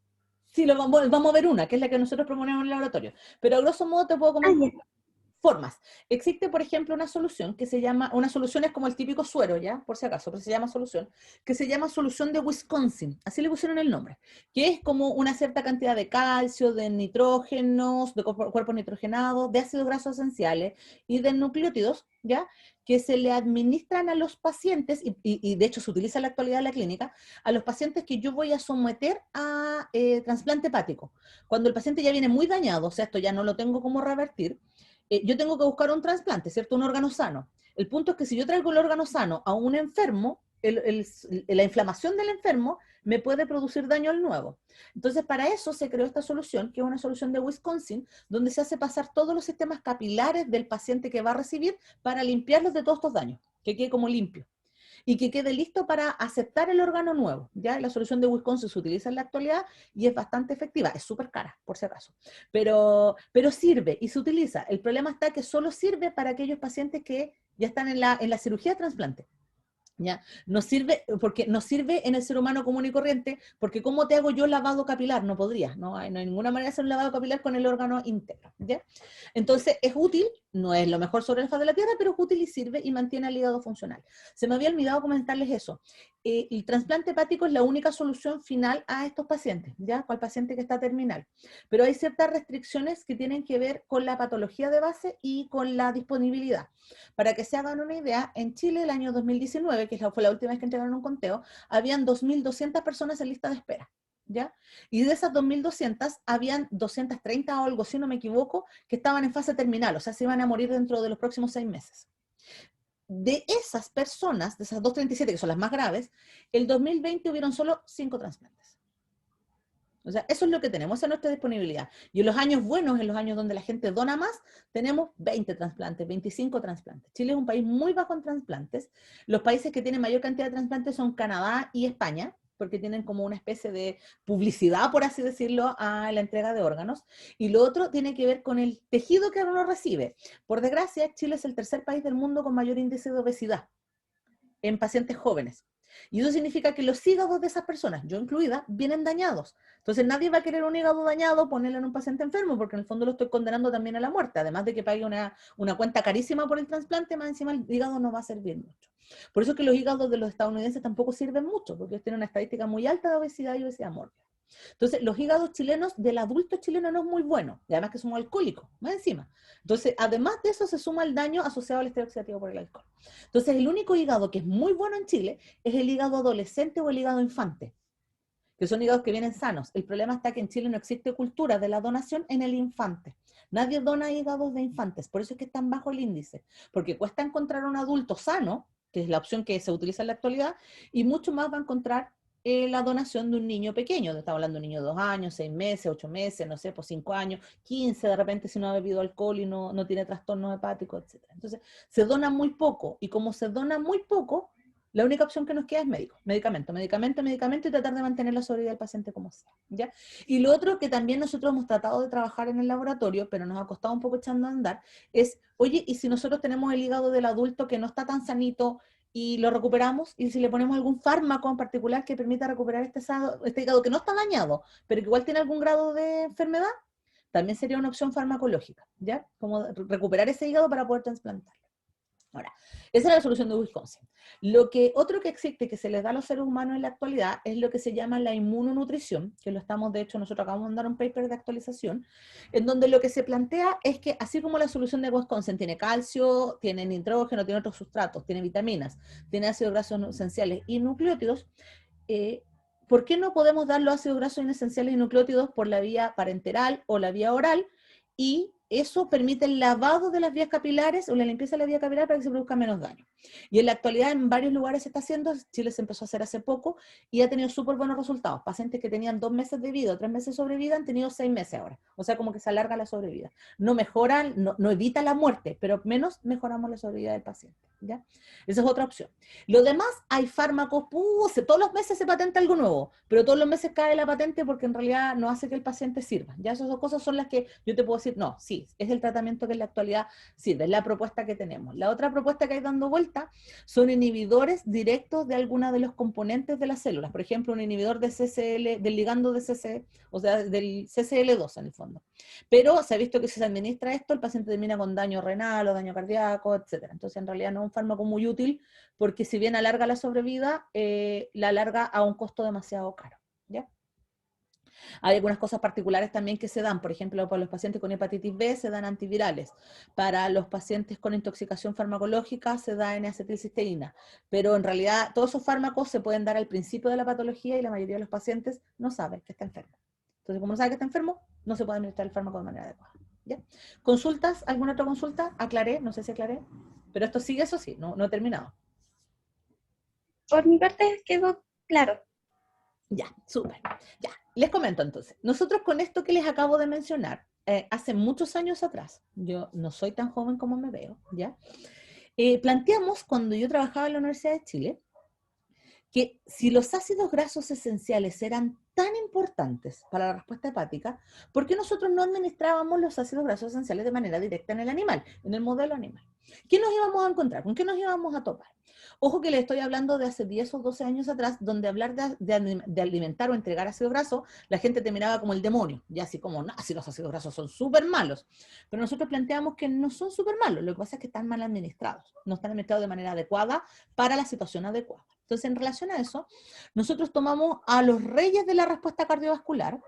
sí, vamos a ver una, que es la que nosotros proponemos en el laboratorio. Pero a grosso modo te puedo Ah, comentar. ya. formas. Existe, por ejemplo, una solución que se llama, una solución es como el típico suero, ¿ya? Por si acaso, pero se llama solución, que se llama solución de Wisconsin, así le pusieron el nombre, que es como una cierta cantidad de calcio, de nitrógenos, de cuerpos nitrogenados, de ácidos grasos esenciales y de nucleótidos, ¿ya? Que se le administran a los pacientes, y de hecho se utiliza en la actualidad en la clínica, a los pacientes que yo voy a someter a trasplante hepático. Cuando el paciente ya viene muy dañado, o sea, esto ya no lo tengo como revertir, yo tengo que buscar un trasplante, ¿cierto? Un órgano sano. El punto es que si yo traigo el órgano sano a un enfermo, la inflamación del enfermo me puede producir daño al nuevo. Entonces, para eso se creó esta solución, que es una solución de Wisconsin, donde se hace pasar todos los sistemas capilares del paciente que va a recibir para limpiarlos de todos estos daños, que quede como limpio y que quede listo para aceptar el órgano nuevo. ¿Ya? La solución de Wisconsin se utiliza en la actualidad y es bastante efectiva. Es súper cara, por si acaso. Pero sirve y se utiliza. El problema está que solo sirve para aquellos pacientes que ya están en la cirugía de trasplante. ¿Ya? No sirve, porque no sirve en el ser humano común y corriente, porque ¿cómo te hago yo lavado capilar? No podría, no hay ninguna manera de hacer un lavado capilar con el órgano íntegro, ¿ya? Entonces es útil, no es lo mejor sobre la faz de la tierra, pero es útil y sirve y mantiene el hígado funcional. Se me había olvidado comentarles eso. El trasplante hepático es la única solución final a estos pacientes, ¿ya? Para el paciente que está terminal. Pero hay ciertas restricciones que tienen que ver con la patología de base y con la disponibilidad. Para que se hagan una idea, en Chile el año 2019, que fue la última vez que entregaron un conteo, habían 2.200 personas en lista de espera, ¿ya? Y de esas 2.200, habían 230 o algo, si no me equivoco, que estaban en fase terminal, o sea, se iban a morir dentro de los próximos 6 meses. De esas personas, de esas 237, que son las más graves, el 2020 hubieron solo 5 trasplantes. O sea, eso es lo que tenemos, esa es nuestra disponibilidad. Y en los años buenos, en los años donde la gente dona más, tenemos 20 trasplantes, 25 trasplantes. Chile es un país muy bajo en trasplantes. Los países que tienen mayor cantidad de trasplantes son Canadá y España, porque tienen como una especie de publicidad, por así decirlo, a la entrega de órganos. Y lo otro tiene que ver con el tejido que uno recibe. Por desgracia, Chile es el tercer país del mundo con mayor índice de obesidad en pacientes jóvenes. Y eso significa que los hígados de esas personas, yo incluida, vienen dañados. Entonces nadie va a querer un hígado dañado ponerlo en un paciente enfermo, porque en el fondo lo estoy condenando también a la muerte. Además de que pague una cuenta carísima por el trasplante, más encima el hígado no va a servir mucho. Por eso es que los hígados de los estadounidenses tampoco sirven mucho, porque ellos tienen una estadística muy alta de obesidad y obesidad mórbida. Entonces, los hígados chilenos del adulto chileno no es muy bueno, y además que somos alcohólicos, más encima. Entonces, además de eso, se suma el daño asociado al estrés oxidativo por el alcohol. Entonces, el único hígado que es muy bueno en Chile es el hígado adolescente o el hígado infante, que son hígados que vienen sanos. El problema está que en Chile no existe cultura de la donación en el infante. Nadie dona hígados de infantes, por eso es que es tan bajo el índice, porque cuesta encontrar un adulto sano, que es la opción que se utiliza en la actualidad, y mucho más va a encontrar la donación de un niño pequeño, estamos hablando de un niño de 2 años, 6 meses, 8 meses, no sé, por 5 años, 15 de repente si no ha bebido alcohol y no tiene trastornos hepáticos, etc. Entonces, se dona muy poco, y como se dona muy poco, la única opción que nos queda es medicamento y tratar de mantener la sobriedad del paciente como sea, ¿ya? Y lo otro que también nosotros hemos tratado de trabajar en el laboratorio, pero nos ha costado un poco echando a andar, es, oye, ¿y si nosotros tenemos el hígado del adulto que no está tan sanito y lo recuperamos, y si le ponemos algún fármaco en particular que permita recuperar este hígado que no está dañado, pero que igual tiene algún grado de enfermedad? También sería una opción farmacológica, ¿ya? Como recuperar ese hígado para poder trasplantarlo. Ahora, esa es la solución de Wisconsin. Otro que existe que se les da a los seres humanos en la actualidad es lo que se llama la inmunonutrición, que lo estamos, de hecho, nosotros acabamos de mandar un paper de actualización, en donde lo que se plantea es que, así como la solución de Wisconsin tiene calcio, tiene nitrógeno, tiene otros sustratos, tiene vitaminas, tiene ácidos grasos esenciales y nucleótidos, ¿por qué no podemos dar los ácidos grasos inesenciales y nucleótidos por la vía parenteral o la vía oral? Y eso permite el lavado de las vías capilares o la limpieza de la vía capilar para que se produzca menos daño. Y en la actualidad en varios lugares se está haciendo, Chile se empezó a hacer hace poco y ha tenido súper buenos resultados. Pacientes que tenían 2 meses de vida o 3 meses de sobrevida han tenido 6 meses ahora. O sea, como que se alarga la sobrevida. No mejora, no evita la muerte, pero menos mejoramos la sobrevida del paciente. ¿ya? Esa es otra opción. Lo demás, hay fármacos, todos los meses se patenta algo nuevo, pero todos los meses cae la patente porque en realidad no hace que el paciente sirva. Ya esas cosas son las que yo te puedo decir, no, sí, es el tratamiento que en la actualidad sirve, es la propuesta que tenemos. La otra propuesta que hay dando vuelta son inhibidores directos de alguna de los componentes de las células. Por ejemplo, un inhibidor de CCL, del ligando de CC, o sea, del CCL2 en el fondo. Pero se ha visto que si se administra esto, el paciente termina con daño renal o daño cardíaco, etc. Entonces, en realidad no es un fármaco muy útil, porque si bien alarga la sobrevida, la alarga a un costo demasiado caro, ¿ya? Hay algunas cosas particulares también que se dan, por ejemplo, para los pacientes con hepatitis B se dan antivirales, para los pacientes con intoxicación farmacológica se da N-acetilcisteína, pero en realidad todos esos fármacos se pueden dar al principio de la patología y la mayoría de los pacientes no saben que está enfermo. Entonces, como no sabe que está enfermo, no se puede administrar el fármaco de manera adecuada, ¿ya? ¿Consultas? ¿Alguna otra consulta? Aclaré, no sé si aclaré, pero esto sigue, eso sí, no he terminado. Por mi parte quedó claro. Ya, súper. Ya, les comento entonces. Nosotros con esto que les acabo de mencionar, hace muchos años atrás, yo no soy tan joven como me veo, ¿ya? Planteamos, cuando yo trabajaba en la Universidad de Chile, que si los ácidos grasos esenciales eran tan importantes para la respuesta hepática, ¿por qué nosotros no administrábamos los ácidos grasos esenciales de manera directa en el animal, en el modelo animal? ¿Qué nos íbamos a encontrar? ¿Con qué nos íbamos a topar? Ojo que le estoy hablando de hace 10 o 12 años atrás, donde hablar de alimentar o entregar ácido graso, la gente te miraba como el demonio, y así como, no, si los ácidos grasos son súper malos. Pero nosotros planteamos que no son súper malos, lo que pasa es que están mal administrados, no están administrados de manera adecuada para la situación adecuada. Entonces, en relación a eso, nosotros tomamos a los reyes de la respuesta cardiovascular,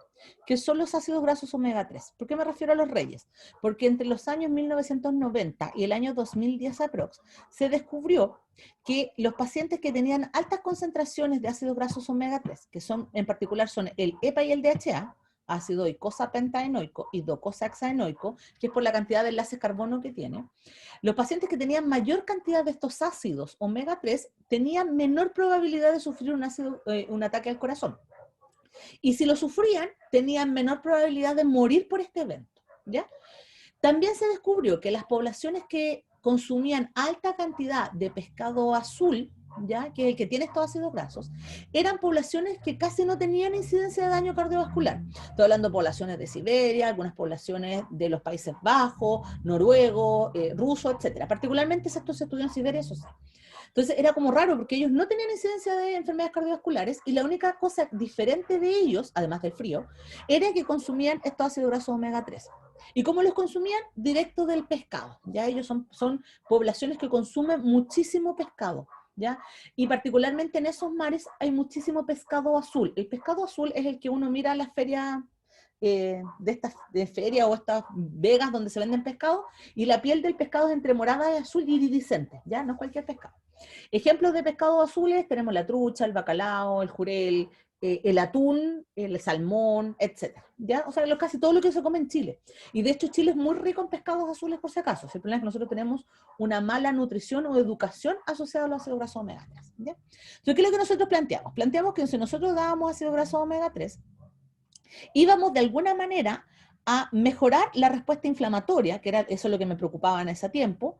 que son los ácidos grasos omega 3. ¿Por qué me refiero a los reyes? Porque entre los años 1990 y el año 2010 aprox, se descubrió que los pacientes que tenían altas concentraciones de ácidos grasos omega 3, que son, en particular son el EPA y el DHA, ácido icosapentaenoico y docosahexaenoico, que es por la cantidad de enlaces carbono que tiene, los pacientes que tenían mayor cantidad de estos ácidos omega 3 tenían menor probabilidad de sufrir un ataque al corazón. Y si lo sufrían, tenían menor probabilidad de morir por este evento, ¿ya? También se descubrió que las poblaciones que consumían alta cantidad de pescado azul, ¿ya? Que es el que tiene estos ácidos grasos, eran poblaciones que casi no tenían incidencia de daño cardiovascular. Estoy hablando de poblaciones de Siberia, algunas poblaciones de los Países Bajos, noruego, ruso, etc. Particularmente esto se estudió en Siberia, eso sí. Entonces era como raro porque ellos no tenían incidencia de enfermedades cardiovasculares y la única cosa diferente de ellos, además del frío, era que consumían estos ácidos grasos omega 3. ¿Y cómo los consumían? Directo del pescado. Ya ellos son poblaciones que consumen muchísimo pescado, ¿ya? Y particularmente en esos mares hay muchísimo pescado azul. El pescado azul es el que uno mira en las ferias de estas de feria o estas vegas donde se venden pescado, y la piel del pescado es entre morada y azul iridiscente, ¿ya? No es cualquier pescado. Ejemplos de pescados azules tenemos la trucha, el bacalao, el jurel, el atún, el salmón, etc. ¿Ya? O sea, casi todo lo que se come en Chile. Y de hecho Chile es muy rico en pescados azules por si acaso. El problema es que nosotros tenemos una mala nutrición o educación asociada a los ácidos grasos omega 3. ¿Ya? Entonces, ¿qué es lo que nosotros planteamos? Planteamos que si nosotros dábamos ácido graso omega 3, íbamos de alguna manera a mejorar la respuesta inflamatoria, que era eso lo que me preocupaba en ese tiempo,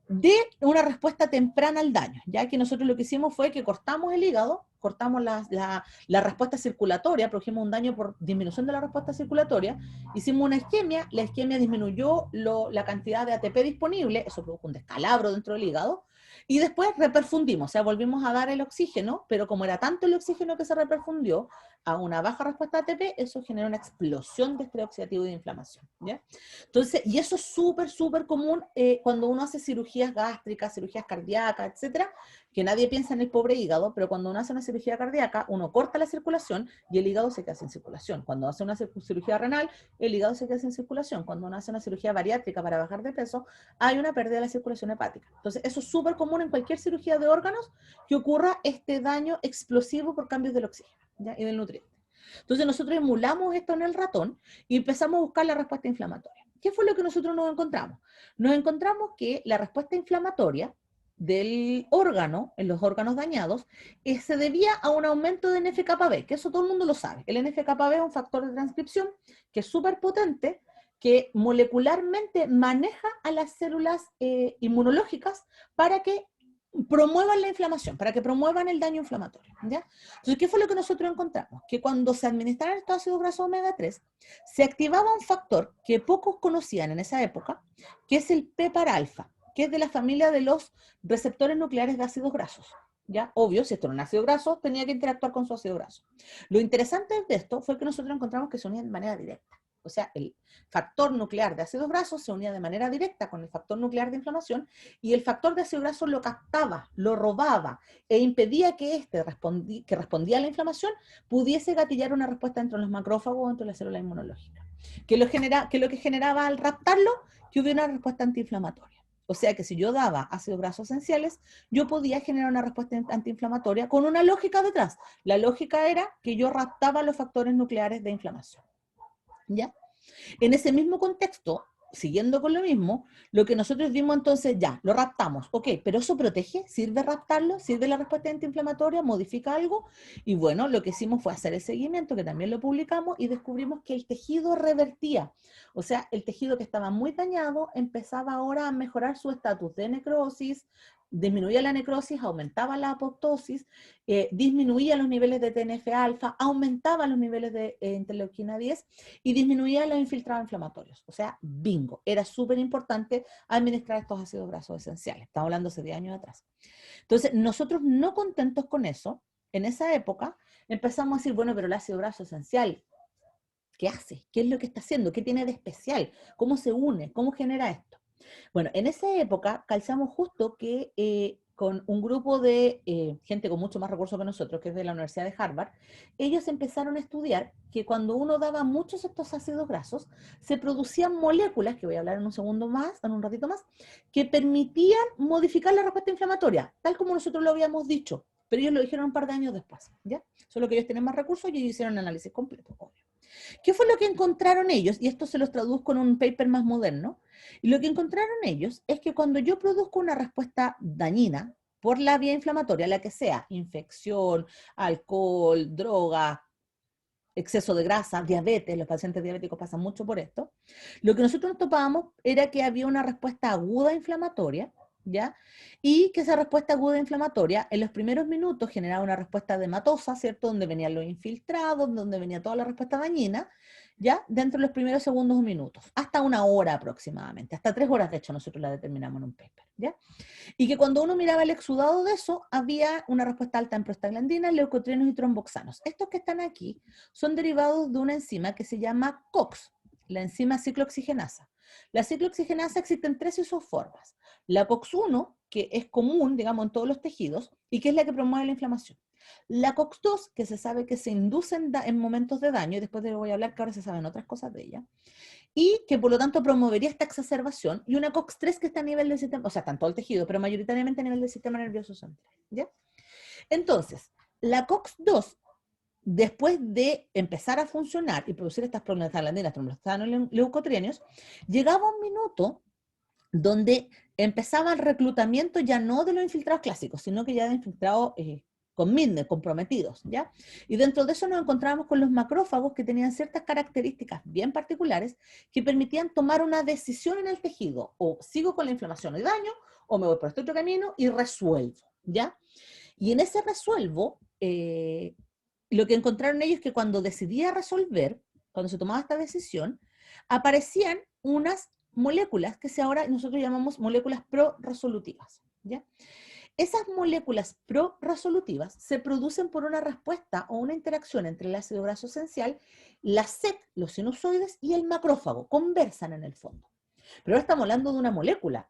de una respuesta temprana al daño, ya que nosotros lo que hicimos fue que cortamos el hígado, cortamos la respuesta circulatoria, produjimos un daño por disminución de la respuesta circulatoria, hicimos una isquemia, la isquemia disminuyó la cantidad de ATP disponible, eso produjo un descalabro dentro del hígado, y después reperfundimos, o sea, volvimos a dar el oxígeno, pero como era tanto el oxígeno que se reperfundió a una baja respuesta ATP, eso genera una explosión de estrés oxidativo y de inflamación, ¿ya? Entonces, y eso es súper, súper común cuando uno hace cirugías gástricas, cirugías cardíacas, etcétera, que nadie piensa en el pobre hígado, pero cuando uno hace una cirugía cardíaca, uno corta la circulación y el hígado se queda sin circulación. Cuando hace una cirugía renal, el hígado se queda sin circulación. Cuando uno hace una cirugía bariátrica para bajar de peso, hay una pérdida de la circulación hepática. Entonces, eso es súper común en cualquier cirugía de órganos, que ocurra este daño explosivo por cambios del oxígeno, ¿ya? Y del nutriente. Entonces, nosotros emulamos esto en el ratón y empezamos a buscar la respuesta inflamatoria. ¿Qué fue lo que nosotros nos encontramos? Nos encontramos que la respuesta inflamatoria del órgano, en los órganos dañados, se debía a un aumento de NF-κB, que eso todo el mundo lo sabe. El NF-κB es un factor de transcripción que es súper potente, que molecularmente maneja a las células inmunológicas para que promuevan la inflamación, para que promuevan el daño inflamatorio, ¿ya? Entonces, ¿qué fue lo que nosotros encontramos? Que cuando se administraron estos ácidos grasos omega 3, se activaba un factor que pocos conocían en esa época, que es el PPAR-alfa, que es de la familia de los receptores nucleares de ácidos grasos, ¿ya? Obvio, si esto era un ácido graso, tenía que interactuar con su ácido graso. Lo interesante de esto fue que nosotros encontramos que se unían de manera directa. O sea, el factor nuclear de ácidos grasos se unía de manera directa con el factor nuclear de inflamación y el factor de ácido graso lo captaba, lo robaba e impedía que que respondía a la inflamación, pudiese gatillar una respuesta entre los macrófagos o entre las células inmunológicas. Que lo que generaba al raptarlo, que hubiera una respuesta antiinflamatoria. O sea que si yo daba ácidos grasos esenciales, yo podía generar una respuesta antiinflamatoria con una lógica detrás. La lógica era que yo raptaba los factores nucleares de inflamación. ¿Ya? En ese mismo contexto, siguiendo con lo mismo, lo que nosotros vimos entonces, ya, lo raptamos, ok, pero ¿eso protege? ¿Sirve raptarlo? ¿Sirve la respuesta antiinflamatoria? ¿Modifica algo? Y bueno, lo que hicimos fue hacer el seguimiento, que también lo publicamos, y descubrimos que el tejido revertía. O sea, el tejido que estaba muy dañado empezaba ahora a mejorar su estatus de necrosis, disminuía la necrosis, aumentaba la apoptosis, disminuía los niveles de TNF-alfa, aumentaba los niveles de interleuquina 10 y disminuía los infiltrados inflamatorios. O sea, bingo, era súper importante administrar estos ácidos grasos esenciales. Estamos hablando hace 10 años atrás. Entonces, nosotros no contentos con eso, en esa época empezamos a decir, bueno, pero el ácido graso esencial, ¿qué hace? ¿Qué es lo que está haciendo? ¿Qué tiene de especial? ¿Cómo se une? ¿Cómo genera esto? Bueno, en esa época calzamos justo que con un grupo de gente con mucho más recursos que nosotros, que es de la Universidad de Harvard, ellos empezaron a estudiar que cuando uno daba muchos de estos ácidos grasos, se producían moléculas, que voy a hablar en un segundo más, en un ratito más, que permitían modificar la respuesta inflamatoria, tal como nosotros lo habíamos dicho, pero ellos lo dijeron un par de años después, ¿ya? Solo que ellos tienen más recursos y ellos hicieron un análisis completo, obvio. ¿Qué fue lo que encontraron ellos? Y esto se los traduzco en un paper más moderno. Y lo que encontraron ellos es que cuando yo produzco una respuesta dañina por la vía inflamatoria, la que sea, infección, alcohol, droga, exceso de grasa, diabetes, los pacientes diabéticos pasan mucho por esto, lo que nosotros nos topábamos era que había una respuesta aguda inflamatoria, ¿ya? Y que esa respuesta aguda inflamatoria en los primeros minutos generaba una respuesta edematosa, ¿cierto? Donde venían los infiltrados, donde venía toda la respuesta dañina, ¿ya? Dentro de los primeros segundos o minutos, hasta una hora aproximadamente, hasta 3 horas de hecho nosotros la determinamos en un paper, ¿ya? Y que cuando uno miraba el exudado de eso, había una respuesta alta en prostaglandinas, leucotrienos y tromboxanos. Estos que están aquí son derivados de una enzima que se llama COX, la enzima ciclooxigenasa. La ciclooxigenasa existen 3 isoformas. La COX-1, que es común, digamos, en todos los tejidos, y que es la que promueve la inflamación. La COX-2, que se sabe que se induce en momentos de daño, y después te voy a hablar que ahora se saben otras cosas de ella, y que por lo tanto promovería esta exacerbación, y una COX-3 que está a nivel del sistema, o sea, está en todo el tejido, pero mayoritariamente a nivel del sistema nervioso central, ¿ya? Entonces, la COX-2, después de empezar a funcionar y producir estas prostaglandinas, tromboxanos, leucotrienios, llegaba un minuto donde empezaba el reclutamiento ya no de los infiltrados clásicos, sino que ya de infiltrados con MINDE, comprometidos, ¿ya? Y dentro de eso nos encontrábamos con los macrófagos que tenían ciertas características bien particulares que permitían tomar una decisión en el tejido, o sigo con la inflamación y daño, o me voy por este otro camino y resuelvo, ¿ya? Y en ese resuelvo, lo que encontraron ellos es que cuando decidía resolver, cuando se tomaba esta decisión, aparecían unas moléculas que ahora nosotros llamamos moléculas pro-resolutivas, ¿ya? Esas moléculas pro-resolutivas se producen por una respuesta o una interacción entre el ácido graso esencial, la SEC, los sinusoides y el macrófago, conversan en el fondo. Pero ahora estamos hablando de una molécula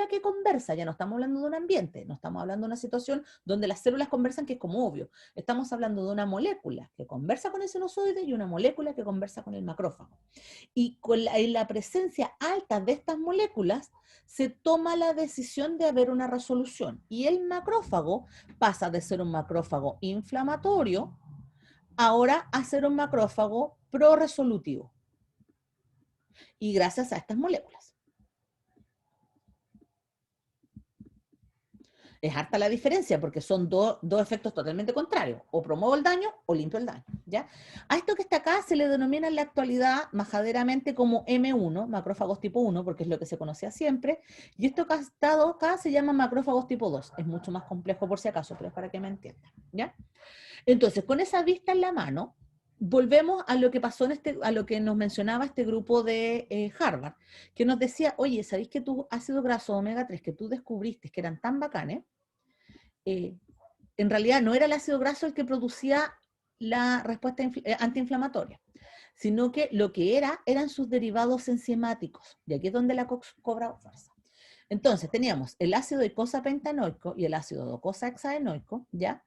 que conversa, ya no estamos hablando de un ambiente, no estamos hablando de una situación donde las células conversan, que es como obvio. Estamos hablando de una molécula que conversa con el sinusoide y una molécula que conversa con el macrófago. Y con la presencia alta de estas moléculas, se toma la decisión de haber una resolución. Y el macrófago pasa de ser un macrófago inflamatorio ahora a ser un macrófago pro-resolutivo. Y gracias a estas moléculas. Es harta la diferencia porque son dos efectos totalmente contrarios. O promuevo el daño o limpio el daño. ¿ya? A esto que está acá se le denomina en la actualidad majaderamente como M1, macrófagos tipo 1, porque es lo que se conocía siempre, y esto que ha estado acá se llama macrófagos tipo 2. Es mucho más complejo por si acaso, pero es para que me entiendan, ¿ya? Entonces, con esa vista en la mano, volvemos a lo que pasó a lo que nos mencionaba este grupo de Harvard, que nos decía, oye, ¿sabéis que tus ácidos grasos omega 3 que tú descubriste que eran tan bacanes? En realidad no era el ácido graso el que producía la respuesta antiinflamatoria, sino que lo que eran sus derivados enzimáticos, y aquí es donde la COX cobra fuerza. Entonces teníamos el ácido eicosapentaenoico y el ácido docosahexaenoico, ¿ya?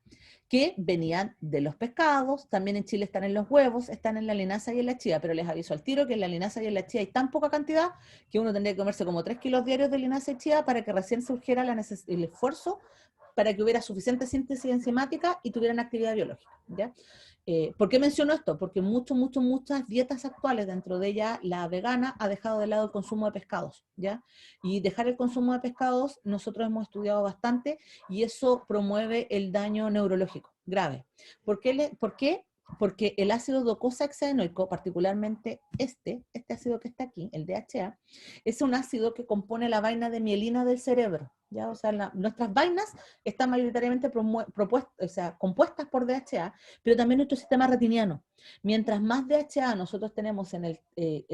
Que venían de los pescados, también en Chile están en los huevos, están en la linaza y en la chía, pero les aviso al tiro que en la linaza y en la chía hay tan poca cantidad que uno tendría que comerse como 3 kilos diarios de linaza y chía para que recién surgiera el esfuerzo para que hubiera suficiente síntesis enzimática y tuvieran actividad biológica, ¿ya? ¿Por qué menciono esto? Porque muchas dietas actuales, dentro de ella la vegana, ha dejado de lado el consumo de pescados, ¿ya? Y dejar el consumo de pescados, nosotros hemos estudiado bastante, y eso promueve el daño neurológico grave. ¿Por qué? Porque el ácido docosahexaenoico, particularmente este ácido que está aquí, el DHA, es un ácido que compone la vaina de mielina del cerebro, ¿ya? O sea, nuestras vainas están mayoritariamente compuestas por DHA, pero también nuestro sistema retiniano. Mientras más DHA nosotros tenemos en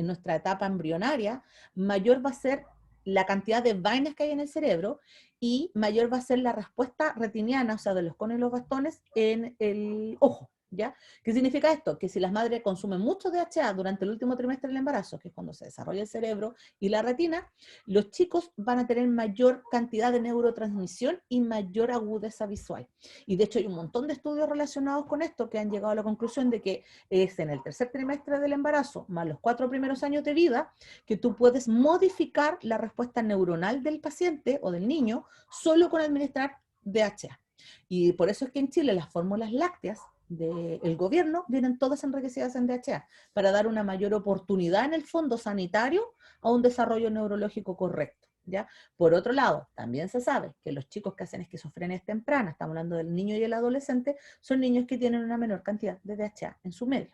nuestra etapa embrionaria, mayor va a ser la cantidad de vainas que hay en el cerebro y mayor va a ser la respuesta retiniana, o sea, de los conos y los bastones en el ojo, ¿ya? ¿Qué significa esto? Que si las madres consumen mucho DHA durante el último trimestre del embarazo, que es cuando se desarrolla el cerebro y la retina, los chicos van a tener mayor cantidad de neurotransmisión y mayor agudeza visual. Y de hecho hay un montón de estudios relacionados con esto que han llegado a la conclusión de que es en el tercer trimestre del embarazo, más los 4 primeros años de vida, que tú puedes modificar la respuesta neuronal del paciente o del niño solo con administrar DHA. Y por eso es que en Chile las fórmulas lácteas del gobierno vienen todas enriquecidas en DHA, para dar una mayor oportunidad en el fondo sanitario a un desarrollo neurológico correcto, ¿ya? Por otro lado, también se sabe que los chicos que hacen esquizofrenia temprana, estamos hablando del niño y el adolescente, son niños que tienen una menor cantidad de DHA en su medio.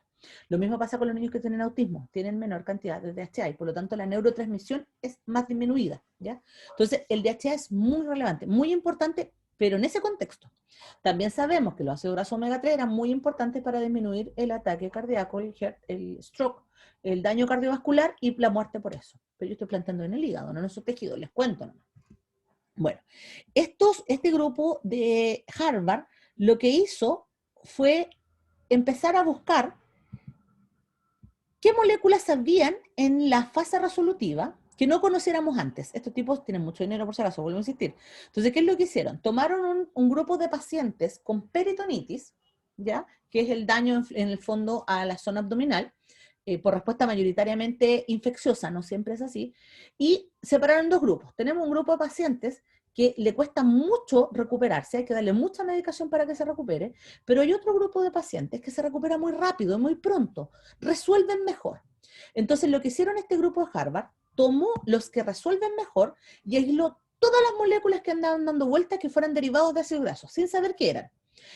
Lo mismo pasa con los niños que tienen autismo, tienen menor cantidad de DHA y por lo tanto la neurotransmisión es más disminuida, ¿ya? Entonces el DHA es muy relevante, muy importante, pero en ese contexto. También sabemos que los ácidos grasos omega 3 eran muy importantes para disminuir el ataque cardíaco, el stroke, el daño cardiovascular y la muerte por eso. Pero yo estoy planteando en el hígado, no en esos tejidos, les cuento nomás. Bueno, este grupo de Harvard lo que hizo fue empezar a buscar qué moléculas habían en la fase resolutiva que no conociéramos antes. Estos tipos tienen mucho dinero, por si acaso, vuelvo a insistir. Entonces, ¿qué es lo que hicieron? Tomaron un grupo de pacientes con peritonitis, ¿ya? Que es el daño en el fondo a la zona abdominal, por respuesta mayoritariamente infecciosa, no siempre es así, y separaron dos grupos. Tenemos un grupo de pacientes que le cuesta mucho recuperarse, hay que darle mucha medicación para que se recupere, pero hay otro grupo de pacientes que se recupera muy rápido, muy pronto, resuelven mejor. Entonces, lo que hicieron este grupo de Harvard, tomó los que resuelven mejor y aisló todas las moléculas que andaban dando vueltas que fueran derivados de ácidos grasos, sin saber qué eran.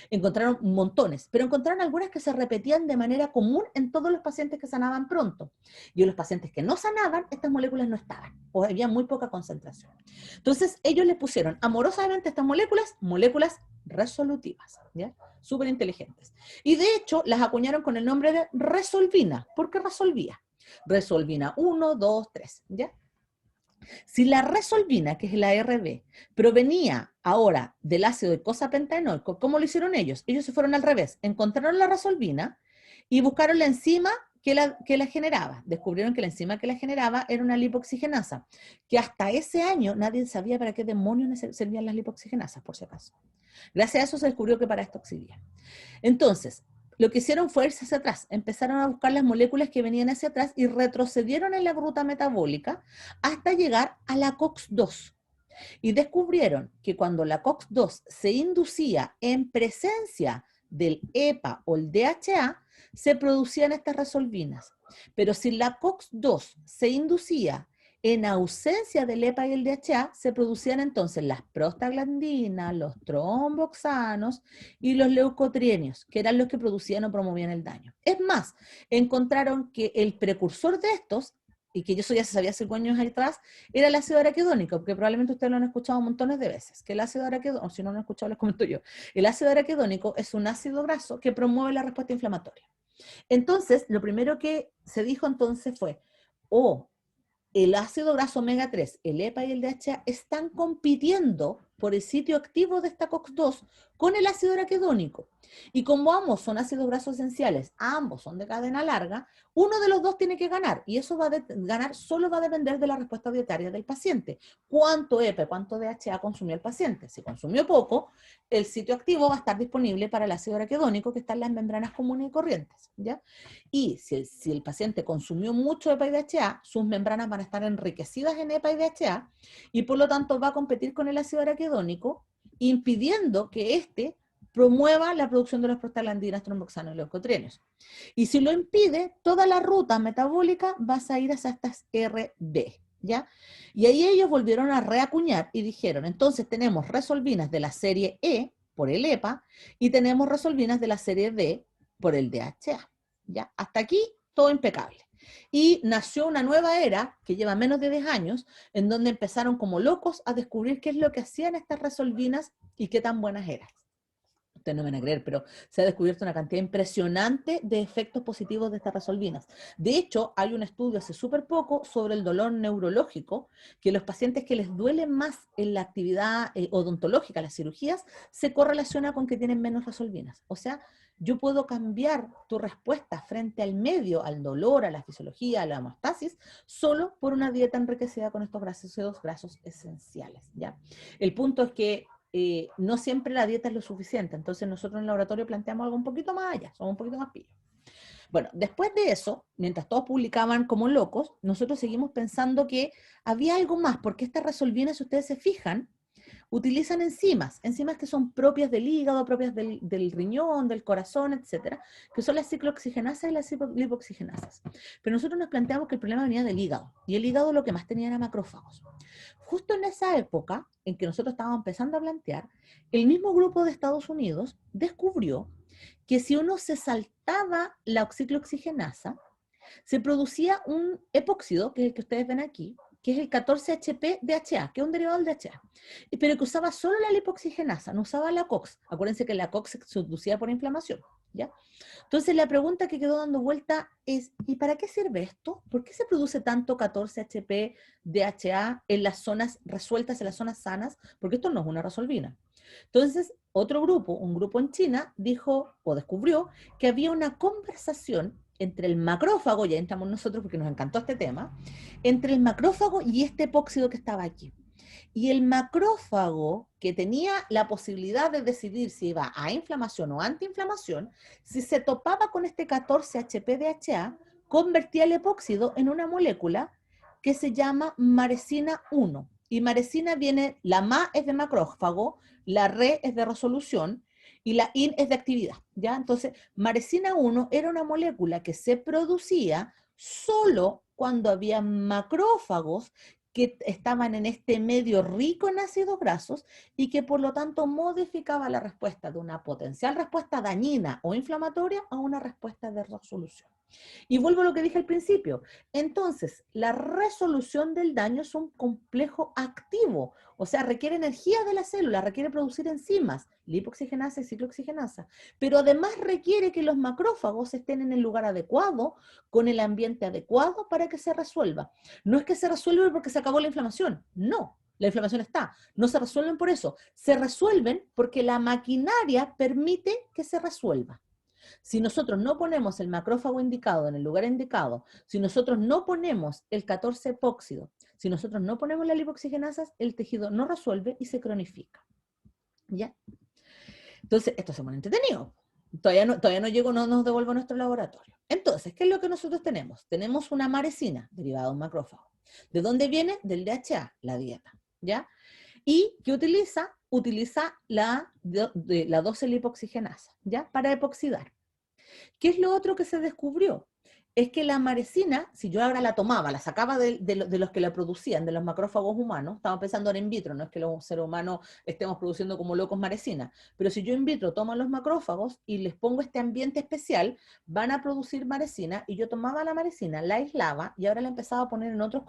Encontraron montones, pero encontraron algunas que se repetían de manera común en todos los pacientes que sanaban pronto. Y en los pacientes que no sanaban, estas moléculas no estaban, o había muy poca concentración. Entonces, ellos le pusieron amorosamente estas moléculas resolutivas, ¿ya? Súper inteligentes. Y de hecho, las acuñaron con el nombre de resolvina, porque resolvía. Resolvina 1, 2, 3, ¿ya? Si la resolvina, que es la RB, provenía ahora del ácido eicosapentaenoico, ¿cómo lo hicieron ellos? Ellos se fueron al revés, encontraron la resolvina y buscaron la enzima que la generaba. Descubrieron que la enzima que la generaba era una lipoxigenasa, que hasta ese año nadie sabía para qué demonios servían las lipoxigenasas, por si acaso. Gracias a eso se descubrió que para esto servían. Entonces, lo que hicieron fue irse hacia atrás, empezaron a buscar las moléculas que venían hacia atrás y retrocedieron en la ruta metabólica hasta llegar a la COX-2. Y descubrieron que cuando la COX-2 se inducía en presencia del EPA o el DHA, se producían estas resolvinas. Pero si la COX-2 se inducía En ausencia del EPA y el DHA, se producían entonces las prostaglandinas, los tromboxanos y los leucotrienios, que eran los que producían o promovían el daño. Es más, encontraron que el precursor de estos, y que eso ya se sabía hace años atrás, era el ácido araquidónico, porque probablemente ustedes lo han escuchado montones de veces, que el ácido araquidónico, si no lo han escuchado les comento yo, el ácido araquidónico es un ácido graso que promueve la respuesta inflamatoria. Entonces, lo primero que se dijo entonces fue, el ácido graso omega 3, el EPA y el DHA están compitiendo por el sitio activo de esta COX-2 con el ácido araquidónico. Y como ambos son ácidos grasos esenciales, ambos son de cadena larga, uno de los dos tiene que ganar. Y eso ganar solo va a depender de la respuesta dietaria del paciente. ¿Cuánto EPA, cuánto DHA consumió el paciente? Si consumió poco, el sitio activo va a estar disponible para el ácido araquidónico que está en las membranas comunes y corrientes, ¿ya? Y si el paciente consumió mucho EPA y DHA, sus membranas van a estar enriquecidas en EPA y DHA y por lo tanto va a competir con el ácido araquidónico, impidiendo que éste promueva la producción de las prostaglandinas, tromboxanos y leucotrienos. Y si lo impide, toda la ruta metabólica va a ir hacia estas RB, ¿ya? Y ahí ellos volvieron a reacuñar y dijeron, entonces tenemos resolvinas de la serie E por el EPA y tenemos resolvinas de la serie D por el DHA, ¿ya? Hasta aquí todo impecable. Y nació una nueva era, que lleva menos de 10 años, en donde empezaron como locos a descubrir qué es lo que hacían estas resolvinas y qué tan buenas eran. Ustedes no me van a creer, pero se ha descubierto una cantidad impresionante de efectos positivos de estas resolvinas. De hecho, hay un estudio hace súper poco sobre el dolor neurológico, que los pacientes que les duele más en la actividad odontológica, las cirugías, se correlaciona con que tienen menos resolvinas. O sea, yo puedo cambiar tu respuesta frente al medio, al dolor, a la fisiología, a la hemostasis, solo por una dieta enriquecida con estos ácidos grasos esenciales, ¿ya? El punto es que no siempre la dieta es lo suficiente, entonces nosotros en el laboratorio planteamos algo un poquito más allá, somos un poquito más pillos. Bueno, después de eso, mientras todos publicaban como locos, nosotros seguimos pensando que había algo más, porque estas resolvinas, si ustedes se fijan, utilizan enzimas que son propias del hígado, propias del riñón, del corazón, etcétera, que son las ciclooxigenasas y las lipoxigenasas. Pero nosotros nos planteamos que el problema venía del hígado, y el hígado lo que más tenía era macrófagos. Justo en esa época en que nosotros estábamos empezando a plantear, el mismo grupo de Estados Unidos descubrió que si uno se saltaba la ciclooxigenasa, se producía un epóxido, que es el que ustedes ven aquí, que es el 14-HP-DHA, que es un derivado del DHA, pero que usaba solo la lipoxigenasa, no usaba la COX. Acuérdense que la COX se producía por inflamación, ¿ya? Entonces la pregunta que quedó dando vuelta es, ¿y para qué sirve esto? ¿Por qué se produce tanto 14-HP-DHA en las zonas resueltas, en las zonas sanas? Porque esto no es una resolvina. Entonces, otro grupo, un grupo en China, dijo o descubrió que había una conversación entre el macrófago, ya entramos nosotros porque nos encantó este tema, entre el macrófago y este epóxido que estaba aquí. Y el macrófago, que tenía la posibilidad de decidir si iba a inflamación o antiinflamación, si se topaba con este 14-HP-DHA, convertía el epóxido en una molécula que se llama maresina 1. Y maresina viene, la MA es de macrófago, la RE es de resolución, y la IN es de actividad, ¿ya? Entonces, maresina 1 era una molécula que se producía solo cuando había macrófagos que estaban en este medio rico en ácidos grasos y que por lo tanto modificaba la respuesta de una potencial respuesta dañina o inflamatoria a una respuesta de resolución. Y vuelvo a lo que dije al principio. Entonces, la resolución del daño es un complejo activo, o sea, requiere energía de la célula, requiere producir enzimas, lipoxigenasa y ciclooxigenasa, pero además requiere que los macrófagos estén en el lugar adecuado, con el ambiente adecuado para que se resuelva. No es que se resuelva porque se acabó la inflamación, no. La inflamación está, no se resuelven por eso, se resuelven porque la maquinaria permite que se resuelva. Si nosotros no ponemos el macrófago indicado en el lugar indicado, si nosotros no ponemos el 14-epóxido, si nosotros no ponemos las lipoxigenasas, el tejido no resuelve y se cronifica. ¿Ya? Entonces, esto se pone entretenido. Todavía no llego, no nos devuelvo a nuestro laboratorio. Entonces, ¿qué es lo que nosotros tenemos? Tenemos una maresina derivada de un macrófago. ¿De dónde viene? Del DHA, la dieta. ¿Ya? Y que utiliza la 12-lipoxigenasa, ¿ya? Para epoxidar. ¿Qué es lo otro que se descubrió? es que la marecina, si yo ahora la tomaba, la sacaba de los que la producían, de los macrófagos humanos, estamos pensando ahora in vitro, no es que los seres humanos estemos produciendo como locos marecina, pero si yo in vitro tomo los macrófagos y les pongo este ambiente especial, van a producir marecina, y yo tomaba la marecina, la aislaba, y ahora la empezaba a poner en otros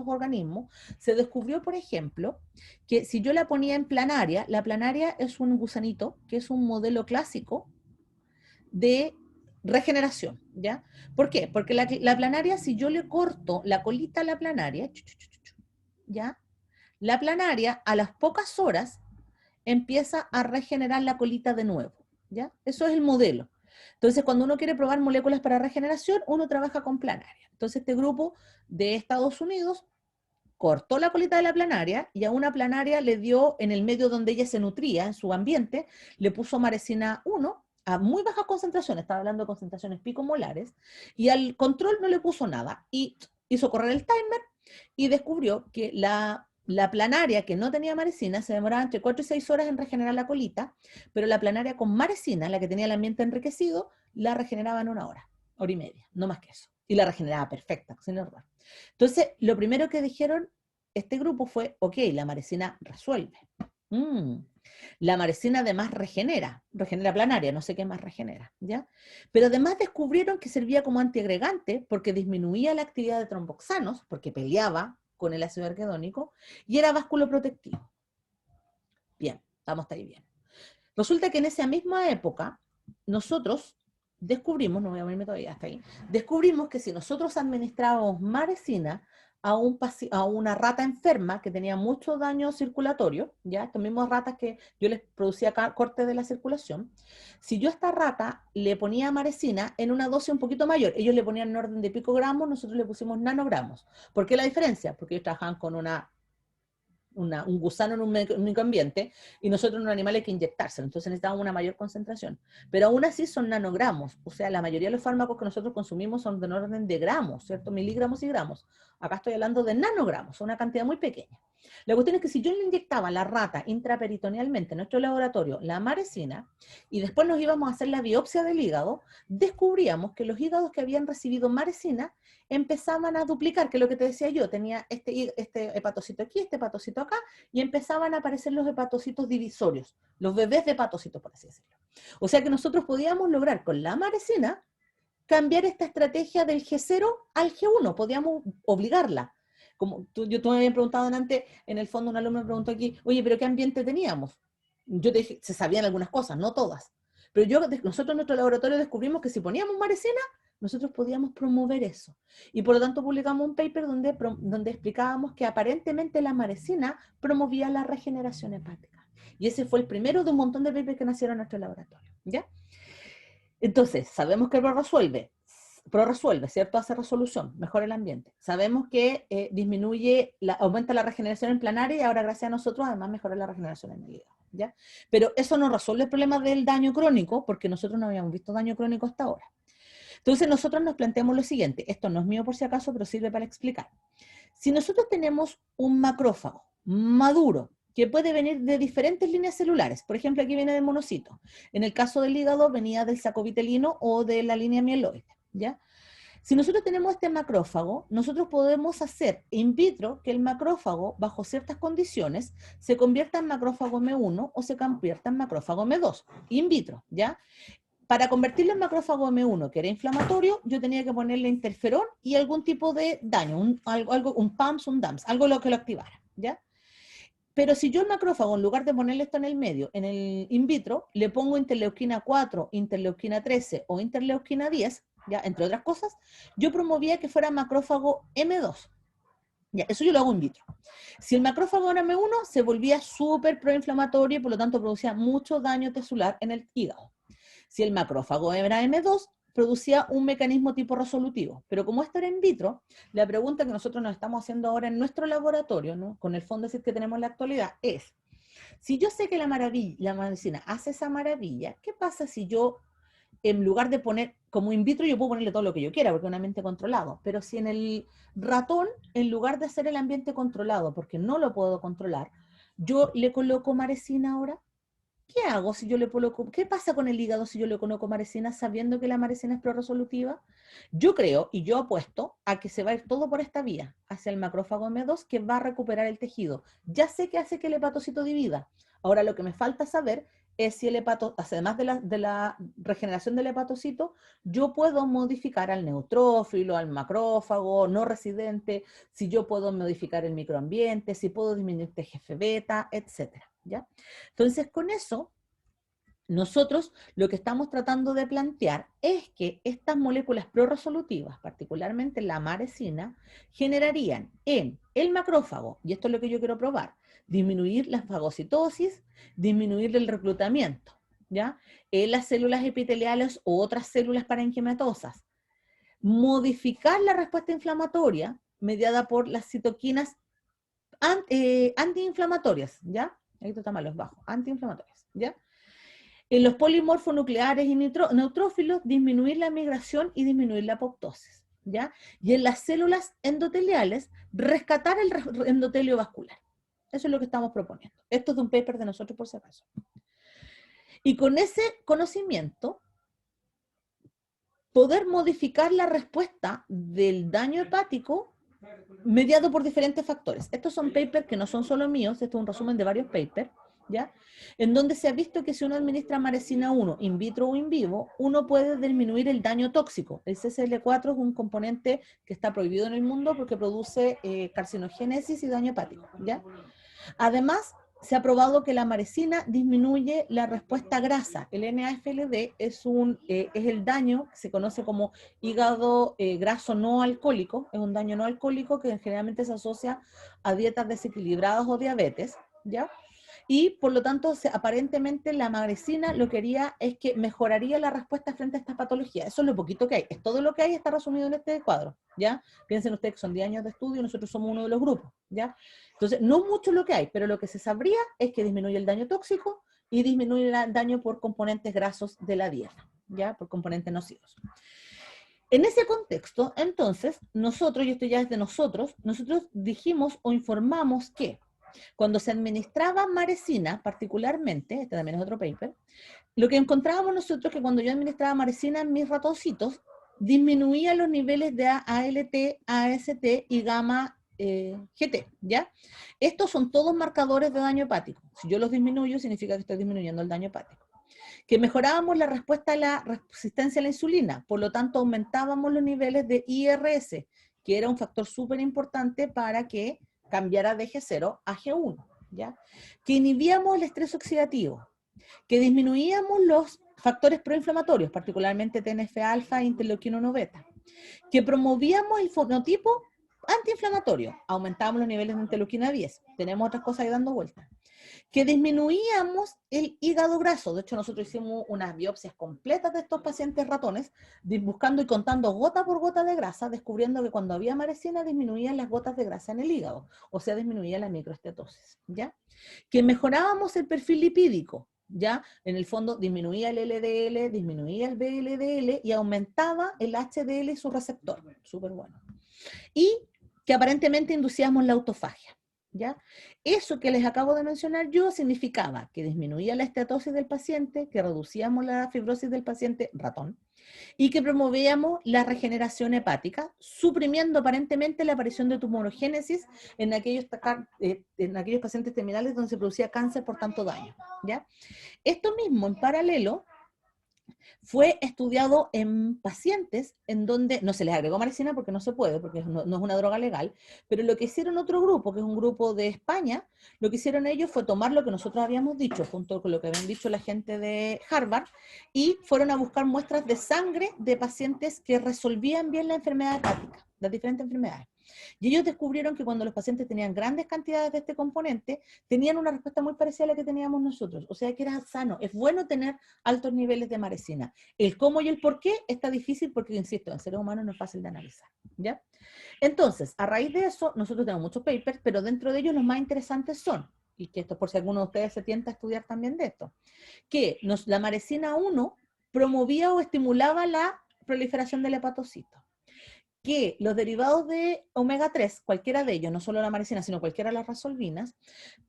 organismos. Se descubrió, por ejemplo, que si yo la ponía en planaria, la planaria es un gusanito, que es un modelo clásico de regeneración, ¿ya? ¿Por qué? Porque la planaria, si yo le corto la colita a la planaria, ¿ya? La planaria a las pocas horas empieza a regenerar la colita de nuevo, ¿ya? Eso es el modelo. Entonces, cuando uno quiere probar moléculas para regeneración, uno trabaja con planaria. Entonces, este grupo de Estados Unidos cortó la colita de la planaria y a una planaria le dio, en el medio donde ella se nutría, en su ambiente, le puso marecina 1 a muy bajas concentraciones, estaba hablando de concentraciones picomolares, y al control no le puso nada, y hizo correr el timer y descubrió que la planaria que no tenía marecina se demoraba entre 4 y 6 horas en regenerar la colita, pero la planaria con marecina, la que tenía el ambiente enriquecido, la regeneraba en 1 hora, hora y media, no más que eso, y la regeneraba perfecta, sin error. Entonces, lo primero que dijeron este grupo fue, ok, la marecina resuelve. Mm. La marecina además regenera planaria, no sé qué más regenera, ¿ya? Pero además descubrieron que servía como antiagregante porque disminuía la actividad de tromboxanos, porque peleaba con el ácido arquidónico, y era vasculoprotectivo. Bien, vamos hasta ahí bien. Resulta que en esa misma época, nosotros descubrimos, no voy a moverme todavía hasta ahí, descubrimos que si nosotros administrábamos marecina a una rata enferma que tenía mucho daño circulatorio, ya, estos mismos ratas que yo les producía corte de la circulación, si yo a esta rata le ponía marecina en una dosis un poquito mayor, ellos le ponían en orden de picogramos, nosotros le pusimos nanogramos. ¿Por qué la diferencia? Porque ellos trabajaban con un gusano en un único ambiente, y nosotros en un animal hay que inyectárselo, entonces necesitamos una mayor concentración. Pero aún así son nanogramos, o sea, la mayoría de los fármacos que nosotros consumimos son de orden de gramos, ¿cierto? Miligramos y gramos. Acá estoy hablando de nanogramos, una cantidad muy pequeña. La cuestión es que si yo le inyectaba a la rata intraperitonealmente en nuestro laboratorio la marecina, y después nos íbamos a hacer la biopsia del hígado, descubríamos que los hígados que habían recibido marecina empezaban a duplicar, que es lo que te decía yo, tenía este hepatocito aquí, este hepatocito acá, y empezaban a aparecer los hepatocitos divisorios, los bebés de hepatocitos, por así decirlo. O sea que nosotros podíamos lograr con la marecina cambiar esta estrategia del G0 al G1, podíamos obligarla. Como tú me habías preguntado antes, en el fondo un alumno me preguntó aquí, oye, ¿pero qué ambiente teníamos? Yo te dije, se sabían algunas cosas, no todas. Pero nosotros en nuestro laboratorio descubrimos que si poníamos marecina, nosotros podíamos promover eso. Y por lo tanto publicamos un paper donde explicábamos que aparentemente la marecina promovía la regeneración hepática. Y ese fue el primero de un montón de papers que nacieron en nuestro laboratorio, ¿ya? Entonces, sabemos que ProResuelve, ¿cierto? Hace resolución, mejora el ambiente. Sabemos que aumenta la regeneración en planaria, y ahora gracias a nosotros además mejora la regeneración en el hígado, ¿ya? Pero eso no resuelve el problema del daño crónico, porque nosotros no habíamos visto daño crónico hasta ahora. Entonces nosotros nos planteamos lo siguiente, esto no es mío por si acaso, pero sirve para explicar. Si nosotros tenemos un macrófago maduro, que puede venir de diferentes líneas celulares, por ejemplo aquí viene del monocito, en el caso del hígado venía del sacovitelino o de la línea mieloide, ¿ya? Si nosotros tenemos este macrófago, nosotros podemos hacer in vitro que el macrófago, bajo ciertas condiciones, se convierta en macrófago M1 o se convierta en macrófago M2, in vitro, ¿ya? Para convertirlo en macrófago M1, que era inflamatorio, yo tenía que ponerle interferón y algún tipo de daño, un PAMS, un DAMS, algo lo que lo activara, ¿ya? Pero si yo el macrófago, en lugar de ponerle esto en el medio, en el in vitro, le pongo interleuquina 4, interleuquina 13 o interleuquina 10, ya, entre otras cosas, yo promovía que fuera macrófago M2. Ya, eso yo lo hago in vitro. Si el macrófago era M1, se volvía súper proinflamatorio y por lo tanto producía mucho daño tisular en el hígado. Si el macrófago era M2, producía un mecanismo tipo resolutivo. Pero como esto era in vitro, la pregunta que nosotros nos estamos haciendo ahora en nuestro laboratorio, ¿no? Con el fondo que tenemos en la actualidad, es, si yo sé que la medicina hace esa maravilla, ¿qué pasa si yo, en lugar de poner, como in vitro, yo puedo ponerle todo lo que yo quiera, porque es un ambiente controlado, pero si en el ratón, en lugar de hacer el ambiente controlado, porque no lo puedo controlar, yo le coloco marecina ahora? ¿qué hago si yo le coloco, qué pasa con el hígado si yo le coloco marecina sabiendo que la marecina es prorresolutiva? Yo creo y yo apuesto a que se va a ir todo por esta vía, hacia el macrófago M2 que va a recuperar el tejido. Ya sé que hace que el hepatocito divida. Ahora lo que me falta saber es si el además de la regeneración del hepatocito, yo puedo modificar al neutrófilo, al macrófago, no residente, si yo puedo modificar el microambiente, si puedo disminuir TGF-beta, etcétera, ¿ya? Entonces, con eso, nosotros lo que estamos tratando de plantear es que estas moléculas prorresolutivas, particularmente la marecina, generarían en el macrófago, y esto es lo que yo quiero probar, disminuir la fagocitosis, disminuir el reclutamiento, ¿ya? En las células epiteliales u otras células parenquimatosas, modificar la respuesta inflamatoria mediada por las citoquinas antiinflamatorias, ¿ya? Ahí está mal los bajos, antiinflamatorias, ¿ya? En los polimorfonucleares y neutrófilos, disminuir la migración y disminuir la apoptosis, ¿ya? Y en las células endoteliales, rescatar el endotelio vascular. Eso es lo que estamos proponiendo. Esto es de un paper de nosotros, por si acaso. Y con ese conocimiento, poder modificar la respuesta del daño hepático mediado por diferentes factores. Estos son papers que no son solo míos, esto es un resumen de varios papers, ¿ya? En donde se ha visto que si uno administra marecina 1, in vitro o in vivo, uno puede disminuir el daño tóxico. El CCL4 es un componente que está prohibido en el mundo porque produce carcinogénesis y daño hepático, ¿ya? Además, se ha probado que la marecina disminuye la respuesta grasa. El NAFLD es el daño que se conoce como hígado graso no alcohólico, es un daño no alcohólico que generalmente se asocia a dietas desequilibradas o diabetes, ¿ya? Y por lo tanto, aparentemente la marecina lo que haría es que mejoraría la respuesta frente a estas patologías. Eso es lo poquito que hay. Es todo lo que hay, está resumido en este cuadro, ¿ya? Piensen ustedes que son 10 años de estudio, nosotros somos uno de los grupos, ¿ya? Entonces, no mucho lo que hay, pero lo que se sabría es que disminuye el daño tóxico y disminuye el daño por componentes grasos de la dieta, ¿ya? Por componentes nocivos. En ese contexto, entonces, nosotros, y esto ya es de nosotros dijimos o informamos que cuando se administraba marecina, particularmente, este también es otro paper, lo que encontrábamos nosotros es que cuando yo administraba marecina en mis ratoncitos, disminuía los niveles de ALT, AST y gamma GT, ¿ya? Estos son todos marcadores de daño hepático. Si yo los disminuyo, significa que estoy disminuyendo el daño hepático. Que mejorábamos la respuesta a la resistencia a la insulina, por lo tanto aumentábamos los niveles de IRS, que era un factor súper importante para que cambiara de G0 a G1, ¿ya? Que inhibíamos el estrés oxidativo, que disminuíamos los factores proinflamatorios, particularmente TNF-alfa e interleuquina 1 beta, que promovíamos el fenotipo antiinflamatorio, aumentábamos los niveles de interleuquina 10, tenemos otras cosas ahí dando vueltas, que disminuíamos el hígado graso. De hecho, nosotros hicimos unas biopsias completas de estos pacientes ratones, buscando y contando gota por gota de grasa, descubriendo que cuando había marecina disminuían las gotas de grasa en el hígado, o sea, disminuía la microesteatosis, ¿ya? Que mejorábamos el perfil lipídico, ¿ya? En el fondo disminuía el LDL, disminuía el VLDL y aumentaba el HDL y su receptor. Súper bueno. Y que aparentemente inducíamos la autofagia, ¿ya? Eso que les acabo de mencionar yo significaba que disminuía la esteatosis del paciente, que reducíamos la fibrosis del paciente ratón y que promovíamos la regeneración hepática, suprimiendo aparentemente la aparición de tumorogénesis en aquellos pacientes terminales donde se producía cáncer por tanto daño, ¿ya? Esto mismo en paralelo fue estudiado en pacientes en donde no se les agregó marecina porque no se puede, porque no es una droga legal, pero lo que hicieron otro grupo, que es un grupo de España, lo que hicieron ellos fue tomar lo que nosotros habíamos dicho, junto con lo que habían dicho la gente de Harvard, y fueron a buscar muestras de sangre de pacientes que resolvían bien la enfermedad hepática, las diferentes enfermedades. Y ellos descubrieron que cuando los pacientes tenían grandes cantidades de este componente, tenían una respuesta muy parecida a la que teníamos nosotros. O sea que era sano. Es bueno tener altos niveles de marecina. El cómo y el por qué está difícil porque, insisto, en seres humanos no es fácil de analizar, ¿ya? Entonces, a raíz de eso, nosotros tenemos muchos papers, pero dentro de ellos los más interesantes son, y que esto por si alguno de ustedes se tienta a estudiar también de esto, que la marecina 1 promovía o estimulaba la proliferación del hepatocito, que los derivados de omega 3, cualquiera de ellos, no solo la marecina, sino cualquiera de las resolvinas,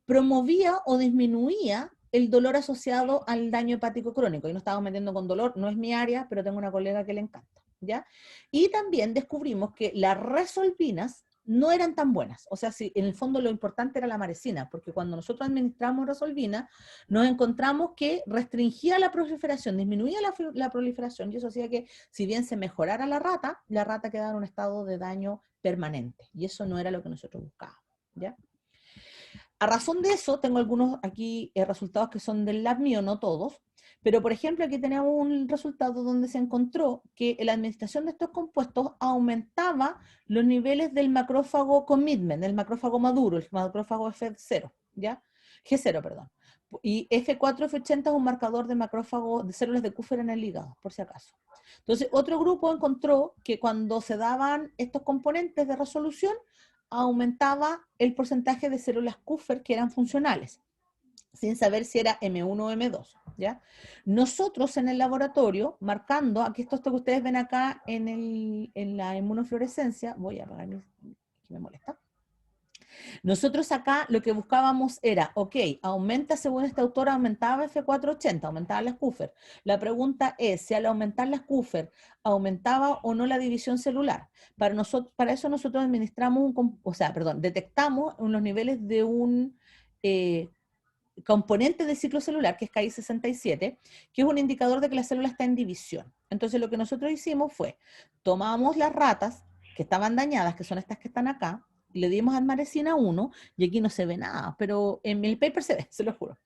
promovía o disminuía el dolor asociado al daño hepático crónico. Y nos estamos metiendo con dolor, no es mi área, pero tengo una colega que le encanta, ¿ya? Y también descubrimos que las resolvinas no eran tan buenas. O sea, si en el fondo lo importante era la maresina, porque cuando nosotros administramos resolvina, nos encontramos que restringía la proliferación, disminuía la proliferación, y eso hacía que, si bien se mejorara la rata quedaba en un estado de daño permanente. Y eso no era lo que nosotros buscábamos, ¿ya? A razón de eso, tengo algunos aquí resultados que son del lab mío, no todos, pero por ejemplo aquí tenemos un resultado donde se encontró que la administración de estos compuestos aumentaba los niveles del macrófago commitment, del macrófago maduro, el macrófago F0, ¿ya? G0, perdón. Y F4, F80 es un marcador de macrófago, de células de Kupffer en el hígado, por si acaso. Entonces, otro grupo encontró que cuando se daban estos componentes de resolución, aumentaba el porcentaje de células Kupffer que eran funcionales, sin saber si era M1 o M2, ¿ya? Nosotros en el laboratorio, marcando, aquí esto que ustedes ven acá en la inmunofluorescencia, voy a apagar, que me molesta. Nosotros acá lo que buscábamos era, ok, aumenta, según este autor, aumentaba F480, aumentaba las Kupffer. La pregunta es, si al aumentar las Kupffer, aumentaba o no la división celular. Para eso nosotros administramos, detectamos los niveles de un componente del ciclo celular, que es Ki67, que es un indicador de que la célula está en división. Entonces lo que nosotros hicimos fue, tomamos las ratas que estaban dañadas, que son estas que están acá, le dimos admaresina 1, y aquí no se ve nada, pero en el paper se ve, se lo juro.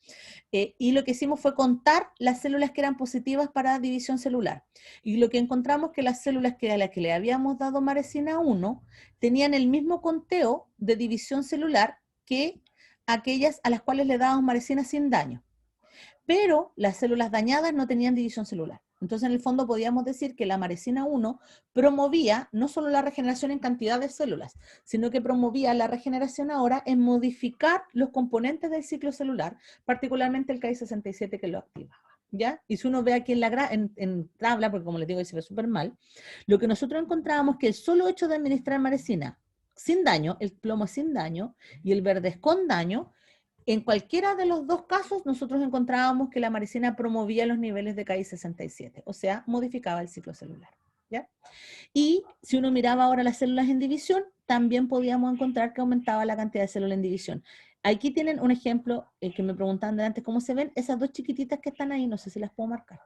Y lo que hicimos fue contar las células que eran positivas para división celular. Y lo que encontramos que las células a las que le habíamos dado admaresina 1 tenían el mismo conteo de división celular que aquellas a las cuales le dábamos admaresina sin daño. Pero las células dañadas no tenían división celular. Entonces, en el fondo, podíamos decir que la admaresina 1 promovía no solo la regeneración en cantidad de células, sino que promovía la regeneración ahora en modificar los componentes del ciclo celular, particularmente el Ki67 que lo activaba, ¿ya? Y si uno ve aquí en tabla, porque como les digo, se ve súper mal, lo que nosotros encontrábamos que el solo hecho de administrar admaresina sin daño, el plomo es sin daño y el verde es con daño, en cualquiera de los dos casos, nosotros encontrábamos que la admaresina promovía los niveles de Ki67, o sea, modificaba el ciclo celular, ¿ya? Y si uno miraba ahora las células en división, también podíamos encontrar que aumentaba la cantidad de células en división. Aquí tienen un ejemplo que me preguntaban de antes, ¿cómo se ven? Esas dos chiquititas que están ahí, no sé si las puedo marcar.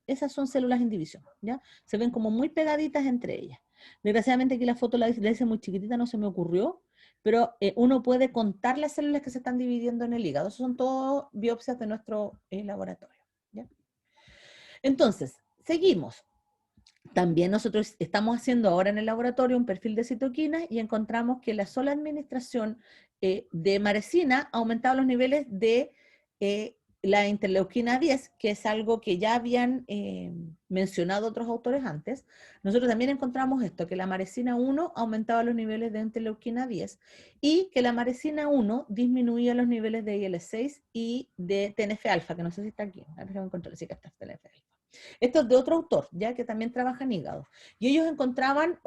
Esas son células en división, ¿ya? Se ven como muy pegaditas entre ellas. Desgraciadamente aquí la foto la hice muy chiquitita, no se me ocurrió, pero uno puede contar las células que se están dividiendo en el hígado. Esas son todas biopsias de nuestro laboratorio, ¿ya? Entonces, seguimos. También nosotros estamos haciendo ahora en el laboratorio un perfil de citoquinas y encontramos que la sola administración de maresina aumentaba los niveles de la interleuquina 10, que es algo que ya habían mencionado otros autores antes. Nosotros también encontramos esto, que la maresina 1 aumentaba los niveles de interleuquina 10 y que la maresina 1 disminuía los niveles de IL-6 y de TNF-alfa, que no sé si está aquí. A ver si me encuentro, sí que está TNF-alfa. Esto es de otro autor, ya que también trabaja en hígado. Y ellos encontraban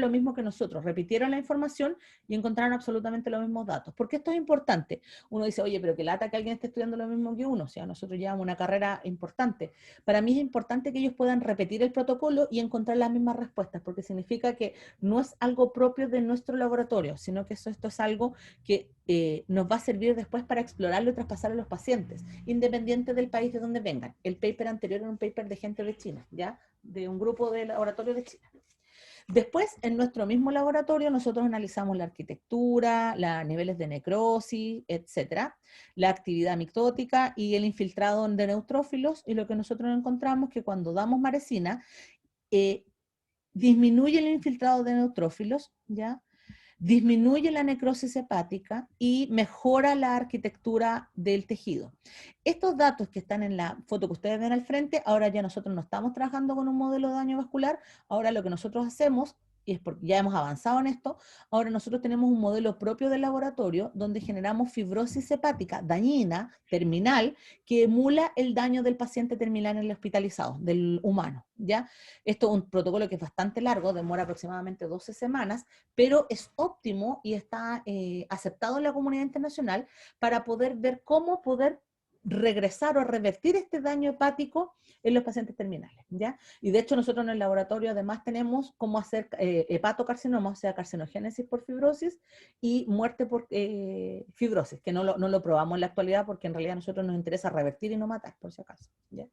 lo mismo que nosotros, repitieron la información y encontraron absolutamente los mismos datos. ¿Por qué esto es importante? Uno dice, oye, pero que lata que alguien esté estudiando lo mismo que uno, o sea, nosotros llevamos una carrera importante. Para mí es importante que ellos puedan repetir el protocolo y encontrar las mismas respuestas, porque significa que no es algo propio de nuestro laboratorio, sino que esto es algo que nos va a servir después para explorarlo y traspasarlo a los pacientes, independiente del país de donde vengan. El paper anterior era un paper de gente de China, ¿ya? De un grupo de laboratorio de China. Después, en nuestro mismo laboratorio, nosotros analizamos la arquitectura, los niveles de necrosis, etcétera, la actividad mictótica y el infiltrado de neutrófilos, y lo que nosotros encontramos es que cuando damos maresina, disminuye el infiltrado de neutrófilos, ¿ya? Disminuye la necrosis hepática y mejora la arquitectura del tejido. Estos datos que están en la foto que ustedes ven al frente, ahora ya nosotros no estamos trabajando con un modelo de daño vascular, ahora lo que nosotros hacemos y es porque ya hemos avanzado en esto, ahora nosotros tenemos un modelo propio del laboratorio donde generamos fibrosis hepática dañina, terminal, que emula el daño del paciente terminal en el hospitalizado, del humano, ¿ya? Esto es un protocolo que es bastante largo, demora aproximadamente 12 semanas, pero es óptimo y está aceptado en la comunidad internacional para poder ver cómo poder regresar o revertir este daño hepático en los pacientes terminales, ¿ya? Y de hecho nosotros en el laboratorio además tenemos cómo hacer hepatocarcinoma, o sea, carcinogénesis por fibrosis y muerte por fibrosis, que no lo probamos en la actualidad porque en realidad a nosotros nos interesa revertir y no matar, por si acaso, ¿ya?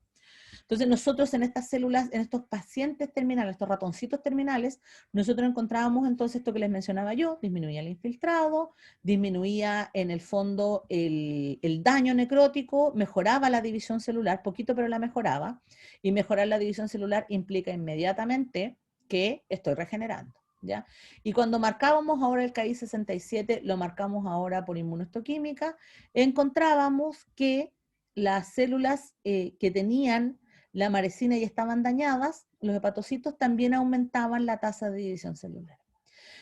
Entonces nosotros en estas células, en estos pacientes terminales, estos ratoncitos terminales, nosotros encontrábamos entonces esto que les mencionaba yo, disminuía el infiltrado, disminuía en el fondo el daño necrótico, mejoraba la división celular, poquito pero la mejoraba, y mejorar la división celular implica inmediatamente que estoy regenerando, ¿ya? Y cuando marcábamos ahora el KI67, lo marcamos ahora por inmunohistoquímica, encontrábamos que las células que tenían la maresina y estaban dañadas, los hepatocitos también aumentaban la tasa de división celular.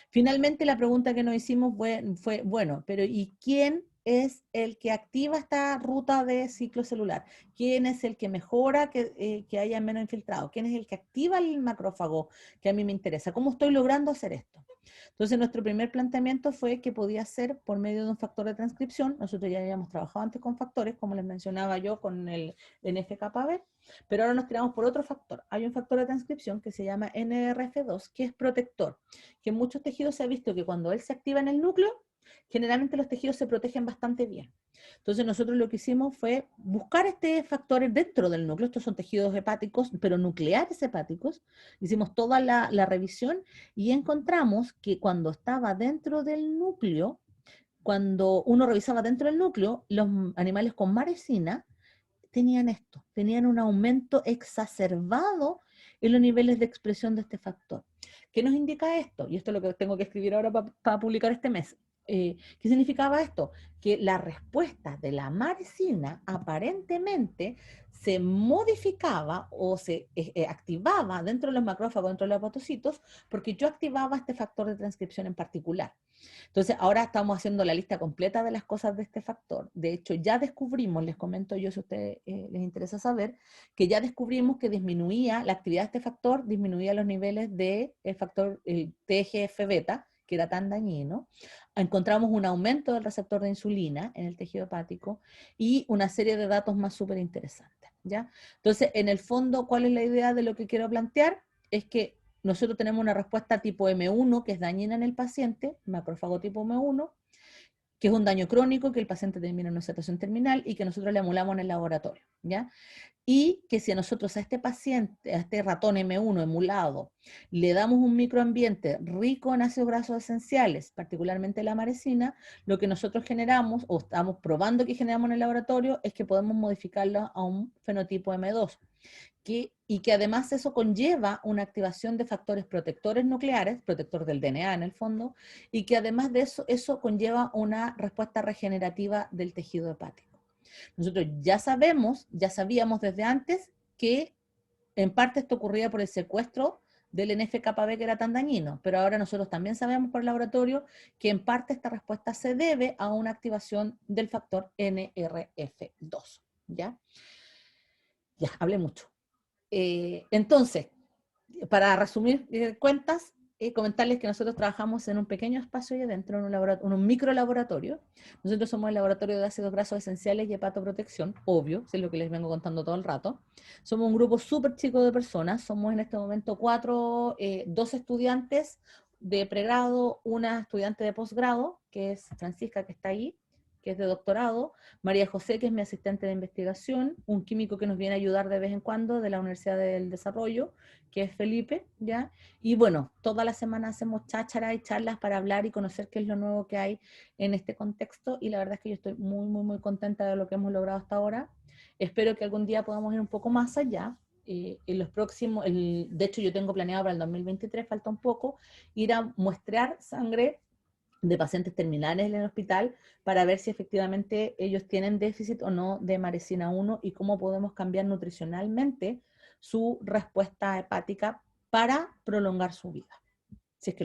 Finalmente, la pregunta que nos hicimos fue, bueno, pero ¿y quién es el que activa esta ruta de ciclo celular? ¿Quién es el que mejora que haya menos infiltrado? ¿Quién es el que activa el macrófago que a mí me interesa? ¿Cómo estoy logrando hacer esto? Entonces, nuestro primer planteamiento fue que podía ser por medio de un factor de transcripción. Nosotros ya habíamos trabajado antes con factores, como les mencionaba yo, con el NF-κB, pero ahora nos tiramos por otro factor. Hay un factor de transcripción que se llama NRF2, que es protector, que en muchos tejidos se ha visto que cuando él se activa en el núcleo, generalmente los tejidos se protegen bastante bien. Entonces nosotros lo que hicimos fue buscar este factor dentro del núcleo, estos son tejidos hepáticos, pero nucleares hepáticos, hicimos toda la revisión y encontramos que cuando estaba dentro del núcleo, cuando uno revisaba dentro del núcleo, los animales con maresina tenían esto, tenían un aumento exacerbado en los niveles de expresión de este factor. ¿Qué nos indica esto? Y esto es lo que tengo que escribir ahora para publicar este mes. ¿Qué significaba esto? Que la respuesta de la maresina aparentemente se modificaba o se activaba dentro de los macrófagos, dentro de los hepatocitos, porque yo activaba este factor de transcripción en particular. Entonces, ahora estamos haciendo la lista completa de las cosas de este factor. De hecho, ya descubrimos, les comento yo si a ustedes les interesa saber, que ya descubrimos que disminuía la actividad de este factor, disminuía los niveles de el factor TGF-beta, que era tan dañino. Encontramos un aumento del receptor de insulina en el tejido hepático y una serie de datos más súper interesantes, ¿ya? Entonces, en el fondo, ¿cuál es la idea de lo que quiero plantear? Es que nosotros tenemos una respuesta tipo M1 que es dañina en el paciente, macrófago tipo M1, que es un daño crónico, que el paciente termina en una situación terminal y que nosotros le emulamos en el laboratorio, ¿ya? Y que si a nosotros a este paciente, a este ratón M1 emulado, le damos un microambiente rico en ácidos grasos esenciales, particularmente la maresina, lo que nosotros generamos, o estamos probando que generamos en el laboratorio, es que podemos modificarlo a un fenotipo M2. Y que además eso conlleva una activación de factores protectores nucleares, protector del DNA en el fondo, y que además de eso, eso conlleva una respuesta regenerativa del tejido hepático. Nosotros ya sabíamos desde antes que en parte esto ocurría por el secuestro del NF-κB que era tan dañino, pero ahora nosotros también sabemos por el laboratorio que en parte esta respuesta se debe a una activación del factor NRF2, ¿ya? Ya, hablé mucho. Entonces, para resumir cuentas, comentarles que nosotros trabajamos en un pequeño espacio y adentro, en un micro laboratorio. Nosotros somos el laboratorio de ácidos grasos esenciales y hepatoprotección, obvio, es lo que les vengo contando todo el rato. Somos un grupo súper chico de personas, somos en este momento 2 estudiantes de pregrado, una estudiante de posgrado, que es Francisca, que está ahí, que es de doctorado, María José, que es mi asistente de investigación, un químico que nos viene a ayudar de vez en cuando de la Universidad del Desarrollo, que es Felipe, ¿ya? Y bueno, toda la semana hacemos cháchara y charlas para hablar y conocer qué es lo nuevo que hay en este contexto, y la verdad es que yo estoy muy, muy, muy contenta de lo que hemos logrado hasta ahora. Espero que algún día podamos ir un poco más allá. En los próximos, de hecho yo tengo planeado para el 2023, falta un poco, ir a muestrear sangre de pacientes terminales en el hospital para ver si efectivamente ellos tienen déficit o no de maresina 1 y cómo podemos cambiar nutricionalmente su respuesta hepática para prolongar su vida.